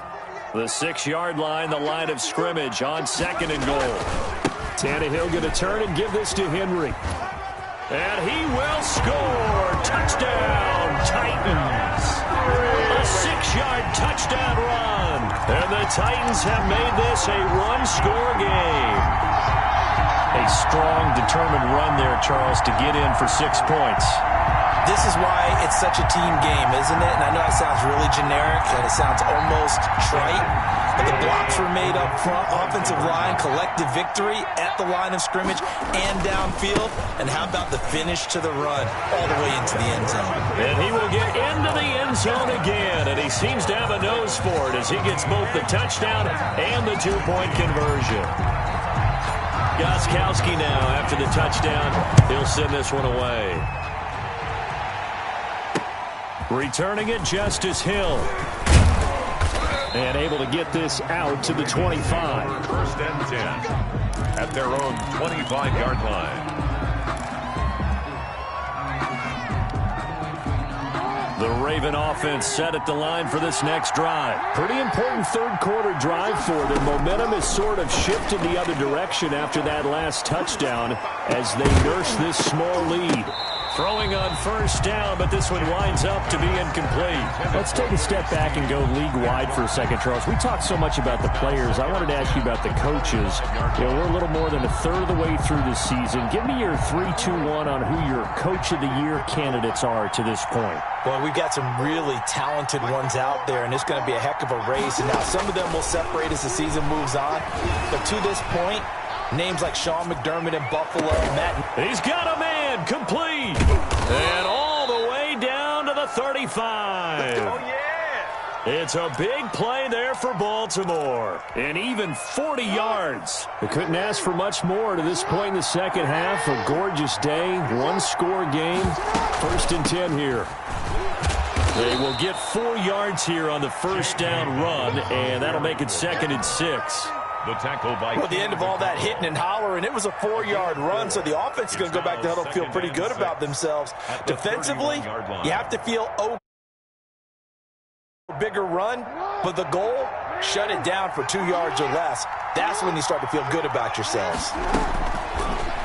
The 6-yard line, the line of scrimmage on 2nd and goal. Tannehill going to turn and give this to Henry. And he will score. Touchdown, Titans. A 6-yard touchdown run. And the Titans have made this a 1-score game. A strong, determined run there, Charles, to get in for 6 points. This is why it's such a team game, isn't it? And I know it sounds really generic and it sounds almost trite, but the blocks were made up front, offensive line, collective victory at the line of scrimmage and downfield. And how about the finish to the run all the way into the end zone? And he will get into the end zone again, and he seems to have a nose for it as he gets both the touchdown and the 2-point conversion. Gostkowski now after the touchdown. He'll send this one away. Returning it, Justice Hill. And able to get this out to the 25. 1st and 10 at their own 25-yard line. The Raven offense set at the line for this next drive. Pretty important third quarter drive for them. Momentum has sort of shifted the other direction after that last touchdown as they nurse this small lead. Throwing on 1st down, but this one winds up to be incomplete. Let's take a step back and go league-wide for a second, Charles. We talked so much about the players. I wanted to ask you about the coaches. You know, we're a little more than a third of the way through this season. Give me your 3-2-1 on who your Coach of the Year candidates are to this point. Well, we've got some really talented ones out there, and it's going to be a heck of a race. And now some of them will separate as the season moves on. But to this point, names like Sean McDermott in Buffalo, Matt. He's got a man, complete. And all the way down to the 35. Oh, yeah. It's a big play there for Baltimore. And even 40 yards. They couldn't ask for much more to this point in the second half. A gorgeous day, 1-score game. 1st and 10 here. They will get 4 yards here on the 1st down run, and that'll make it 2nd and 6. The tackle by... Well, the end of all that hitting and hollering, it was a 4-yard run, so the offense is going to go back to huddle and feel pretty good about themselves. Defensively, you have to feel bigger run, but the goal, shut it down for 2 yards or less. That's when you start to feel good about yourselves.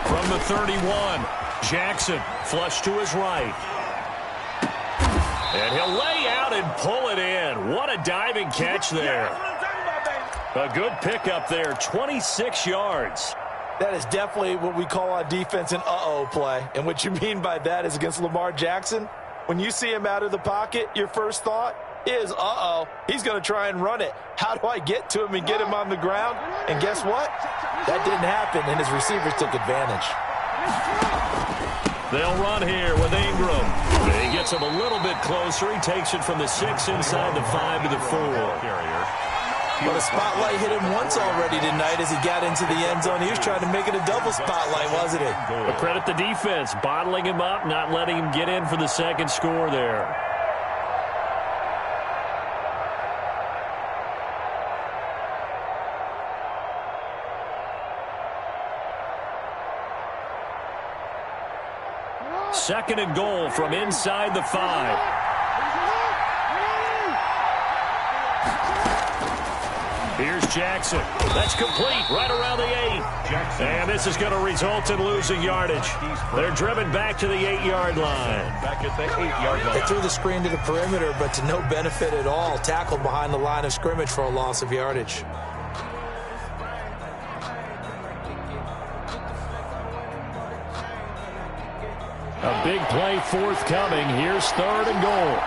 From the 31, Jackson flush to his right. And he'll lay out and pull it in. What a diving catch there. A good pickup there, 26 yards. That is definitely what we call on defense an uh-oh play. And what you mean by that is against Lamar Jackson, when you see him out of the pocket, your first thought is, uh-oh, he's going to try and run it. How do I get to him and get him on the ground? And guess what? That didn't happen, and his receivers took advantage. They'll run here with Ingram. He gets him a little bit closer. He takes it from the 6 inside the 5 to the 4. Well, the spotlight hit him once already tonight as he got into the end zone. He was trying to make it a double spotlight, wasn't he? But credit the defense, bottling him up, not letting him get in for the 2nd score there. Second and goal from inside the 5. Here's Jackson. That's complete right around the 8. And this is going to result in losing yardage. They're driven back to the 8-yard line. Back at the 8-yard line. They threw the screen to the perimeter, but to no benefit at all. Tackled behind the line of scrimmage for a loss of yardage. A big play forthcoming. Here's 3rd and goal.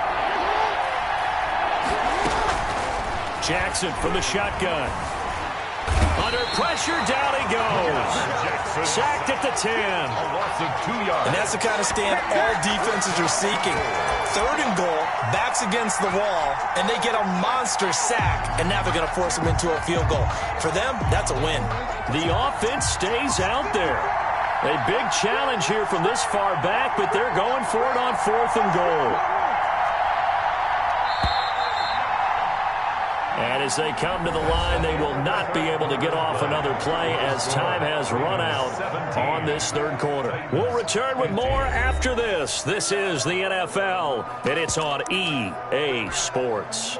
Jackson from the shotgun. Under pressure, down he goes. Sacked at the 10. A loss of 2 yards. And that's the kind of stand all defenses are seeking. 3rd and goal, backs against the wall, and they get a monster sack, and now they're going to force them into a field goal. For them, that's a win. The offense stays out there. A big challenge here from this far back, but they're going for it on 4th and goal. And as they come to the line, they will not be able to get off another play as time has run out on this 3rd quarter. We'll return with more after this. This is the NFL, and it's on EA Sports.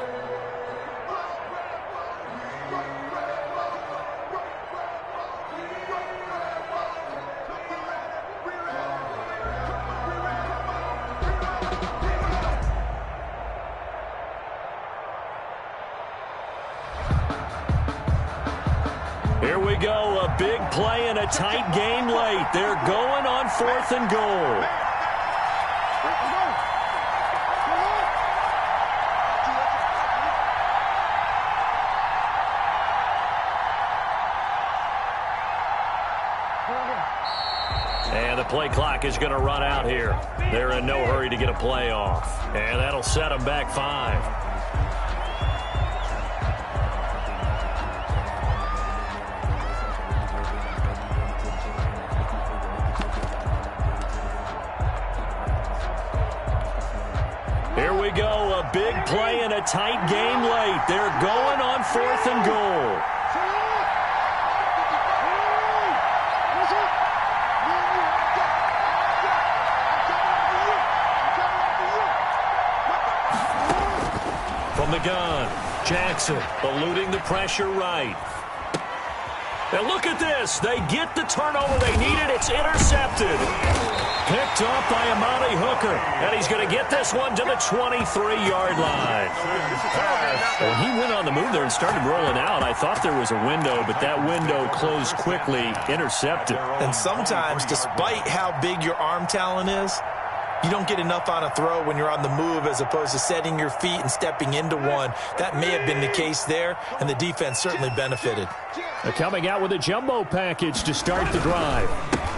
Here we go, a big play and a tight game late. They're going on 4th and goal. And the play clock is going to run out here. They're in no hurry to get a play off. And that'll set them back 5. Here we go, a big play and a tight game late. They're going on 4th and goal. From the gun, Jackson eluding the pressure right. And look at this. They get the turnover they needed. It's intercepted. Picked off by Amani Hooker. And he's going to get this one to the 23-yard line. When he went on the move there and started rolling out, I thought there was a window, but that window closed quickly, intercepted. And sometimes, despite how big your arm talent is, you don't get enough on a throw when you're on the move as opposed to setting your feet and stepping into one. That may have been the case there, and the defense certainly benefited. They're coming out with a jumbo package to start the drive.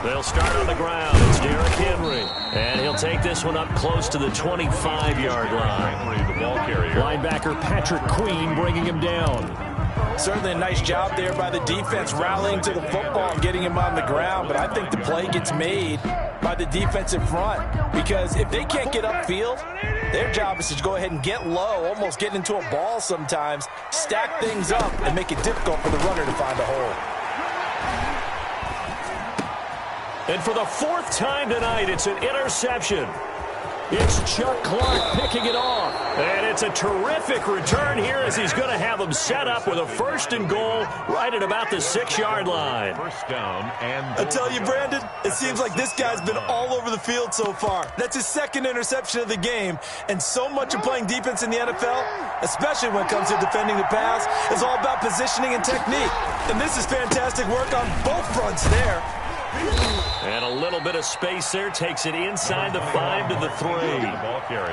They'll start on the ground. It's Derrick Henry. And he'll take this one up close to the 25-yard line. The ball carrier. Linebacker Patrick Queen bringing him down. Certainly a nice job there by the defense rallying to the football and getting him on the ground, but I think the play gets made by the defensive front because if they can't get upfield, their job is to go ahead and get low, almost get into a ball sometimes, stack things up, and make it difficult for the runner to find a hole. And for the 4th time tonight, it's an interception. It's Chuck Clark picking it off. And it's a terrific return here as he's going to have them set up with a 1st and goal right at about the 6-yard line. First down and I tell you, Brandon, it seems like this guy's been all over the field so far. That's his 2nd interception of the game. And so much of playing defense in the NFL, especially when it comes to defending the pass, is all about positioning and technique. And this is fantastic work on both fronts there. And a little bit of space there takes it inside the 5 to the 3.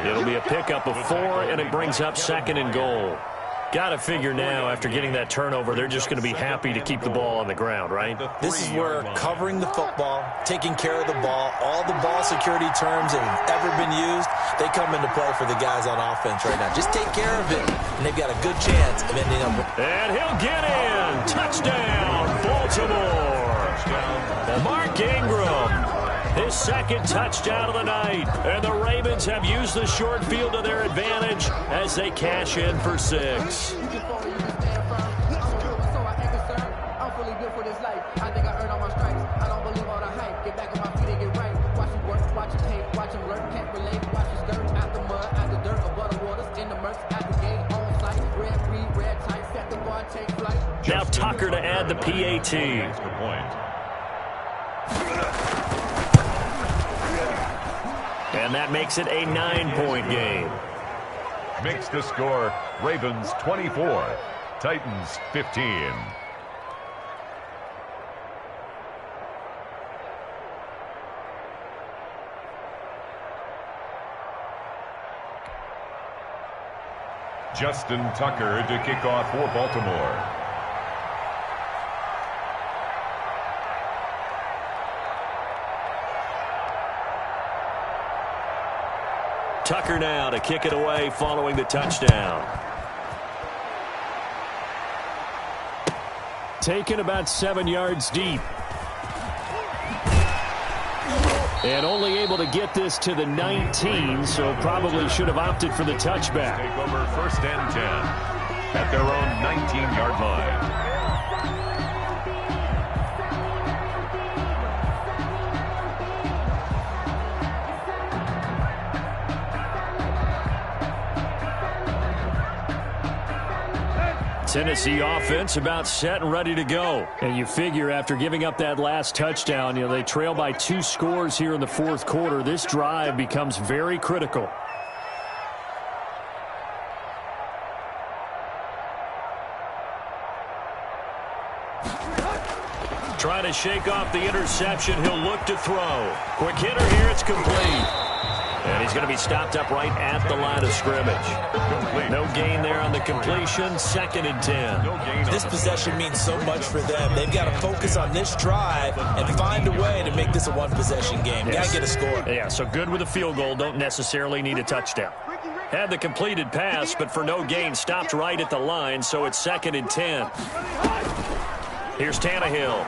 It'll be a pickup of 4, and it brings up 2nd and goal. Got to figure now, after getting that turnover, they're just going to be happy to keep the ball on the ground, right? This is where covering the football, taking care of the ball, all the ball security terms that have ever been used, they come into play for the guys on offense right now. Just take care of it, and they've got a good chance of ending up. And he'll get in. Touchdown, Baltimore. Mark Ingram, his 2nd touchdown of the night. And the Ravens have used the short field to their advantage as they cash in for 6. Now Tucker to add the PAT. Good point. And that makes it a 9-point game. Makes the score Ravens 24, Titans 15. Justin Tucker to kick off for Baltimore. Tucker now to kick it away following the touchdown. Taken about 7 yards deep. And only able to get this to the 19, so probably should have opted for the touchback. Take over 1st and 10 at their own 19-yard line. Tennessee offense about set and ready to go. And you figure after giving up that last touchdown, they trail by 2 scores here in the 4th quarter. This drive becomes very critical. Trying to shake off the interception. He'll look to throw. Quick hitter here. It's complete. And he's going to be stopped up right at the line of scrimmage. No gain there on the completion. 2nd and 10. This possession means so much for them. They've got to focus on this drive and find a way to make this a one-possession game. Got to get a score. Yeah, so good with a field goal. Don't necessarily need a touchdown. Had the completed pass, but for no gain, stopped right at the line, so it's 2nd and 10. Here's Tannehill.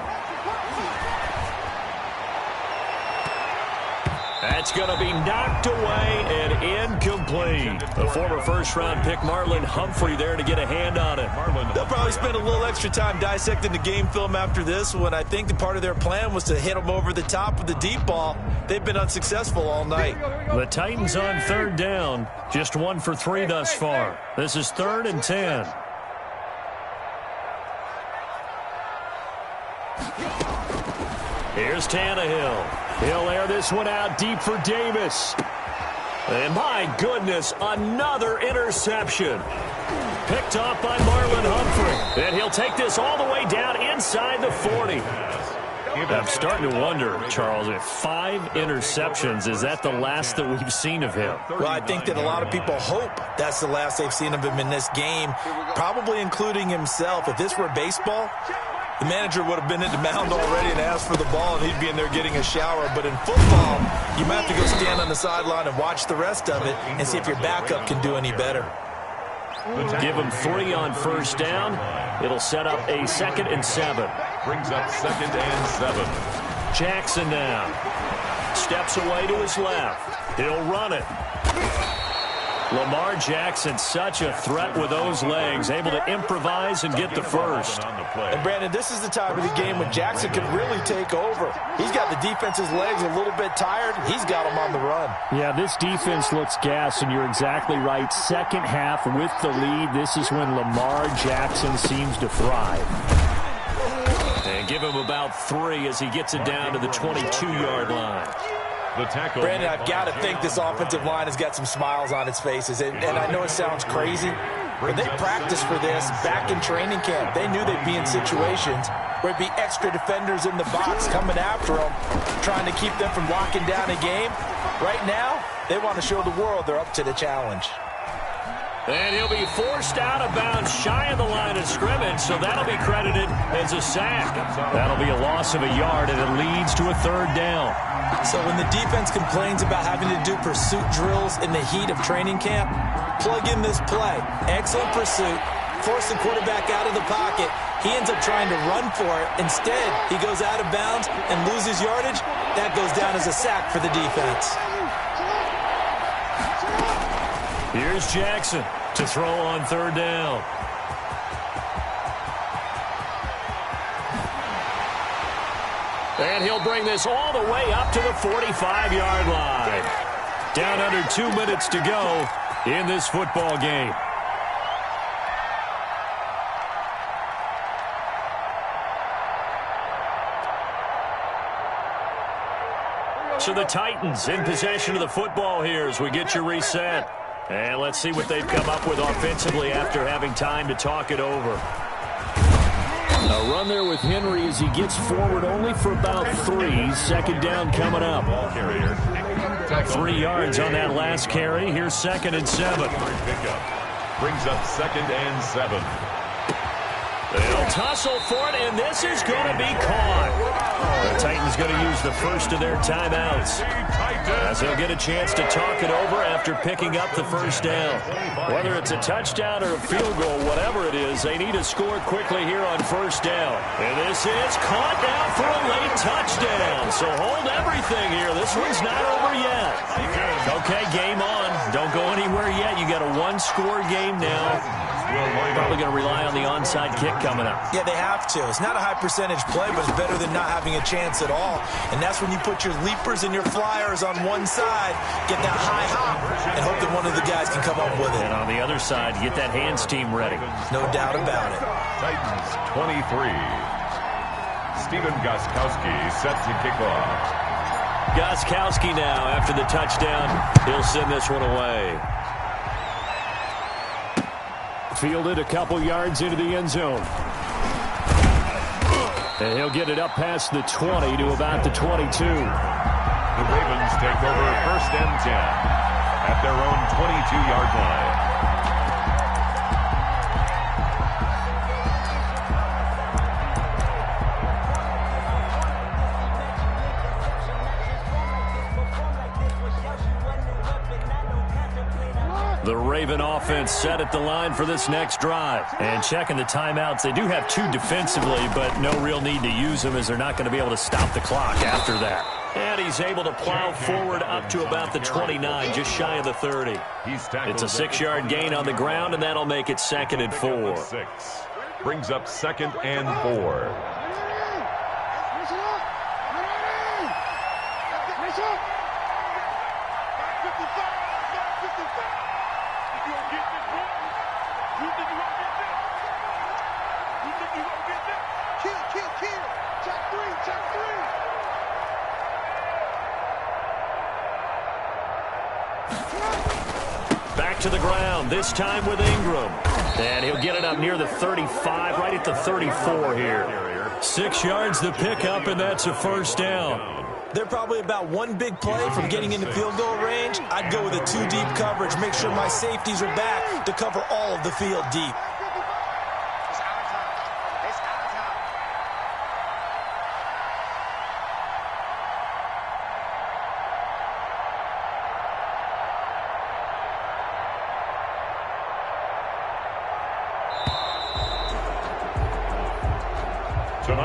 That's going to be knocked away and incomplete. The former first-round pick Marlon Humphrey there to get a hand on it. They'll probably spend a little extra time dissecting the game film after this one. I think the part of their plan was to hit him over the top with the deep ball. They've been unsuccessful all night. The Titans on 3rd down. Just 1 for 3 thus far. This is 3rd and 10. Here's Tannehill. He'll air this one out deep for Davis. And my goodness, another interception. Picked off by Marlon Humphrey. And he'll take this all the way down inside the 40. I'm starting to wonder, Charles, if 5 interceptions, is that the last that we've seen of him? Well, I think that a lot of people hope that's the last they've seen of him in this game, probably including himself. If this were baseball, the manager would have been at the mound already and asked for the ball, and he'd be in there getting a shower. But in football, you might have to go stand on the sideline and watch the rest of it and see if your backup can do any better. Give him 3 on 1st down. It'll set up a 2nd and 7. Brings up 2nd and 7. Jackson now. Steps away to his left. He'll run it. Lamar Jackson, such a threat with those legs, able to improvise and get the first. And, Brandon, this is the time of the game when Jackson can really take over. He's got the defense's legs a little bit tired. He's got them on the run. Yeah, this defense looks gassed, and you're exactly right. 2nd half with the lead. This is when Lamar Jackson seems to thrive. And give him about 3 as he gets it down to the 22-yard line. The tackle. Brandon, I've got to think this offensive line has got some smiles on its faces. And I know it sounds crazy, but they practiced for this back in training camp. They knew they'd be in situations where it'd be extra defenders in the box coming after them, trying to keep them from locking down a game. Right now, they want to show the world they're up to the challenge. And he'll be forced out of bounds shy of the line of scrimmage, so that'll be credited as a sack. That'll be a loss of a yard, and it leads to a 3rd down. So when the defense complains about having to do pursuit drills in the heat of training camp, plug in this play. Excellent pursuit. Force the quarterback out of the pocket. He ends up trying to run for it. Instead, he goes out of bounds and loses yardage. That goes down as a sack for the defense. Here's Jackson to throw on 3rd down. And he'll bring this all the way up to the 45-yard line. Down under 2 minutes to go in this football game. So the Titans in possession of the football here as we get you reset. And let's see what they've come up with offensively after having time to talk it over. A run there with Henry as he gets forward only for about 3. 2nd down coming up. 3 yards on that last carry. Here's 2nd and 7. Brings up 2nd and 7. They'll tussle for it, and this is going to be caught. The Titans going to use the first of their timeouts, as they'll get a chance to talk it over after picking up the first down. Whether it's a touchdown or a field goal, whatever it is, they need to score quickly here on first down. And this is caught now for a late touchdown. So hold everything here. This one's not over yet. Okay, game on. Don't go anywhere yet. You got a one-score game now. Probably going to rely on the onside kick coming up. Yeah, they have to. It's not a high-percentage play, but it's better than not having a chance at all. And that's when you put your leapers and your flyers on one side, get that high hop, and hope that one of the guys can come up with it. And on the other side, get that hands team ready. No doubt about it. Titans 23. Steven Gostkowski set to kick off. Gostkowski now, after the touchdown, he'll send this one away. Fielded a couple yards into the end zone. And he'll get it up past the 20 to about the 22. The Ravens take over 1st and 10 at their own 22-yard line. The Raven offense set at the line for this next drive. And checking the timeouts, they do have 2 defensively, but no real need to use them as they're not going to be able to stop the clock after that. And he's able to plow forward up to about the 29, just shy of the 30. It's a 6-yard gain on the ground, and that'll make it 2nd and 4. Brings up 2nd and 4. Back to the ground, this time with Ingram. And he'll get it up near the 35, right at the 34 here. 6 yards the pickup, and that's a first down. They're probably about one big play from getting into field goal range. I'd go with a 2-deep coverage, make sure my safeties are back to cover all of the field deep.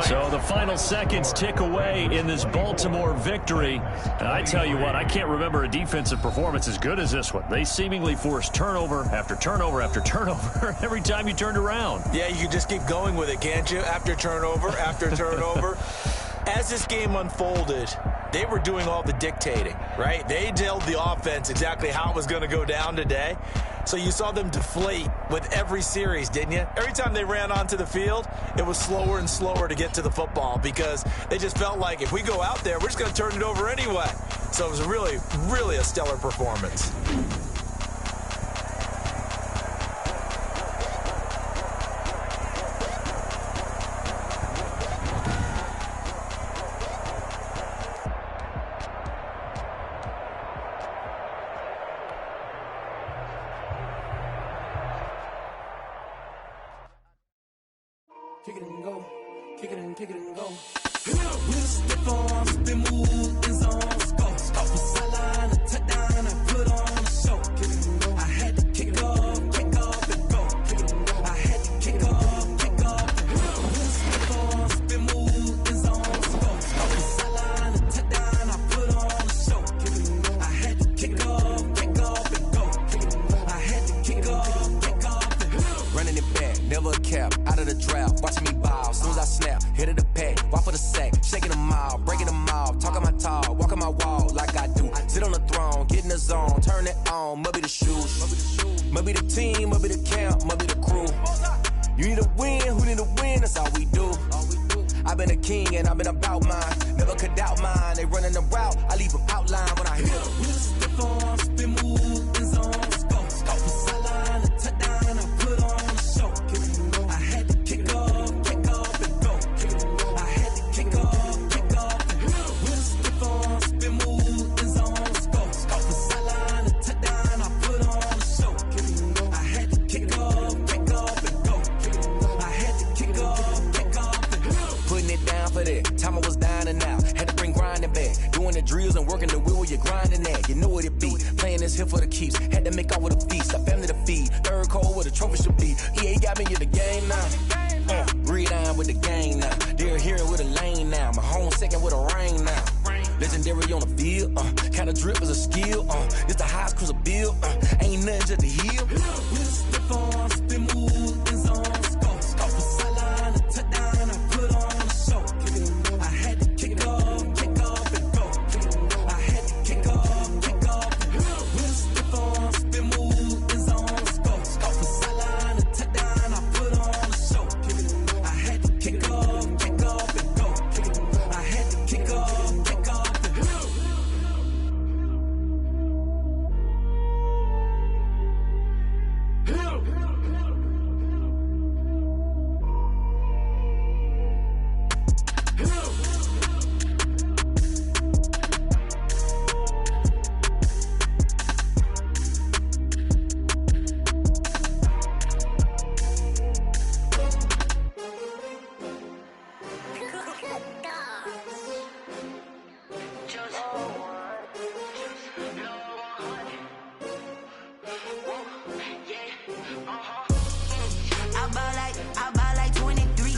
So the final seconds tick away in this Baltimore victory. And I tell you what, I can't remember a defensive performance as good as this one. They seemingly forced turnover after turnover after turnover every time you turned around. Yeah, you can just keep going with it, can't you? After turnover, after turnover. As this game unfolded, they were doing all the dictating, right? They told the offense exactly how it was going to go down today. So you saw them deflate with every series, didn't you? Every time they ran onto the field, it was slower and slower to get to the football because they just felt like if we go out there, we're just going to turn it over anyway. So it was really, really a stellar performance. Kick it and go. Kick it and kick it and go. With a stiff arm, spin move, in zones, go. Off the sideline, a touchdown, I put on a show. Kick it and go. I had to kick off and go. Kick it and go. I had to kick off and go. With a stiff arm, spin move, in zones, go. Off the sideline, a touchdown, I put on a show. Kick it and go. I had to kick off and go. Kick it and go. I had to kick off and go. Running it back, never a cap, out of the draft, watching me ball, soon as I snap, hit of the pack, walk for the sack, shaking them all, breaking them off, talking my talk, walking my wall like I do, sit on the throne, get in the zone, turn it on, must be the shoes, must be the team, must be the camp, must be the crew, you need a win, who need a win, that's all we do, I've been a king and I've been about mine, never could doubt mine, they running the route, I leave them outline when I hit them. With a stiff arm, spin move, in zones, go. Off the sideline, a touchdown, I put on a show. Kick it and go. I had to kick off and go. Kick it and go. I had to kick off and go. With a stiff arm, spin move, in zones, go. Off the sideline, a touchdown, I put on a show. Kick it and go. I had to kick time I was down and out. Had to bring grinding back. Doing the drills and working the wheel where you're grinding at. You know what it be. Playing this here for the keeps. Had to make out with a feast. A family to feed. Third cold where the trophy should be. EA got me in the game now. Breed on with the game now. They're here with a lane now. My home second with a rain now. Legendary on the field. Kinda drip is a skill. It's the highest cruiser bill. Ain't nothing just to heal. With a stiff on, spin move, and zone. Scope for sideline, a touchdown. I put on a show. I had to kick off and go. I had to kick off and go. With a stiff on, spin move, and zone. Scope for sideline, a touchdown. I put on a show. I had to kick off and go. I had to kick off and go. I buy like 23.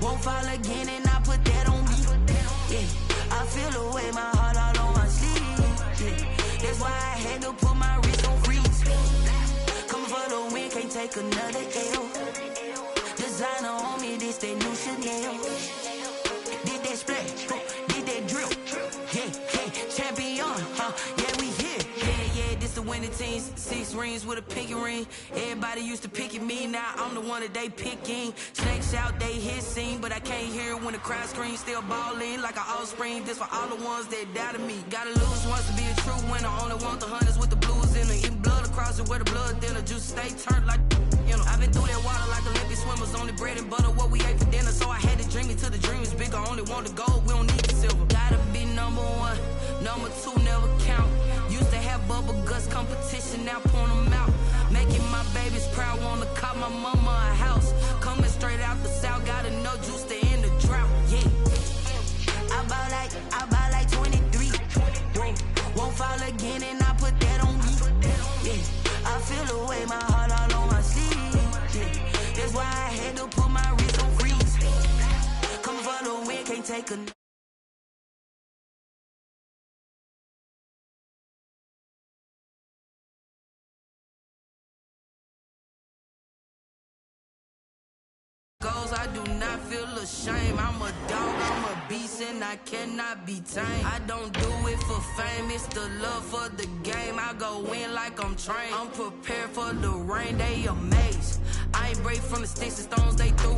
Won't fall again and I put that on me. Yeah, I feel the way my heart all on my sleeve. Yeah, that's why I had to put my wrist on freeze. Coming for the win, can't take another L. Designer on me, this that new Chanel. Did that splash, did that drill. Yeah, champion, yeah, we here. Yeah, this the winning team. 6 rings with a pinky ring. Everybody used to pick at me, now I'm the one that they picking. Snakes out, they hit scene, but I can't hear it when the crowd screams. Still ballin' like an offspring. This for all the ones that doubted me. Gotta lose once to be a true winner. Only want the hunters with the blues in it. Eating blood across it where the blood thinner. Juice stay turned like, you know. I've been through that water like Olympic swimmers. Only bread and butter, what we ate for dinner. So I had to dream it till the dream is bigger. Only want the gold, we don't need the silver. Gotta be number 1, number 2 never count. Used to have bubble guts competition, now point them out. Making my babies proud, wanna call my mama a house. Coming straight out the south, gotta know juice to end the drought. Yeah, I buy like 23. Won't fall again and I put that on me. Yeah, I feel the way my heart all on my sleeve. Yeah, that's why I had to put my wrist on freeze. Coming for the win, can't take a goals, I do not feel ashamed. I'm a dog, I'm a beast, and I cannot be tamed. I don't do it for fame, it's the love for the game. I go in like I'm trained. I'm prepared for the rain, they amazed. I ain't break from the sticks and stones they threw.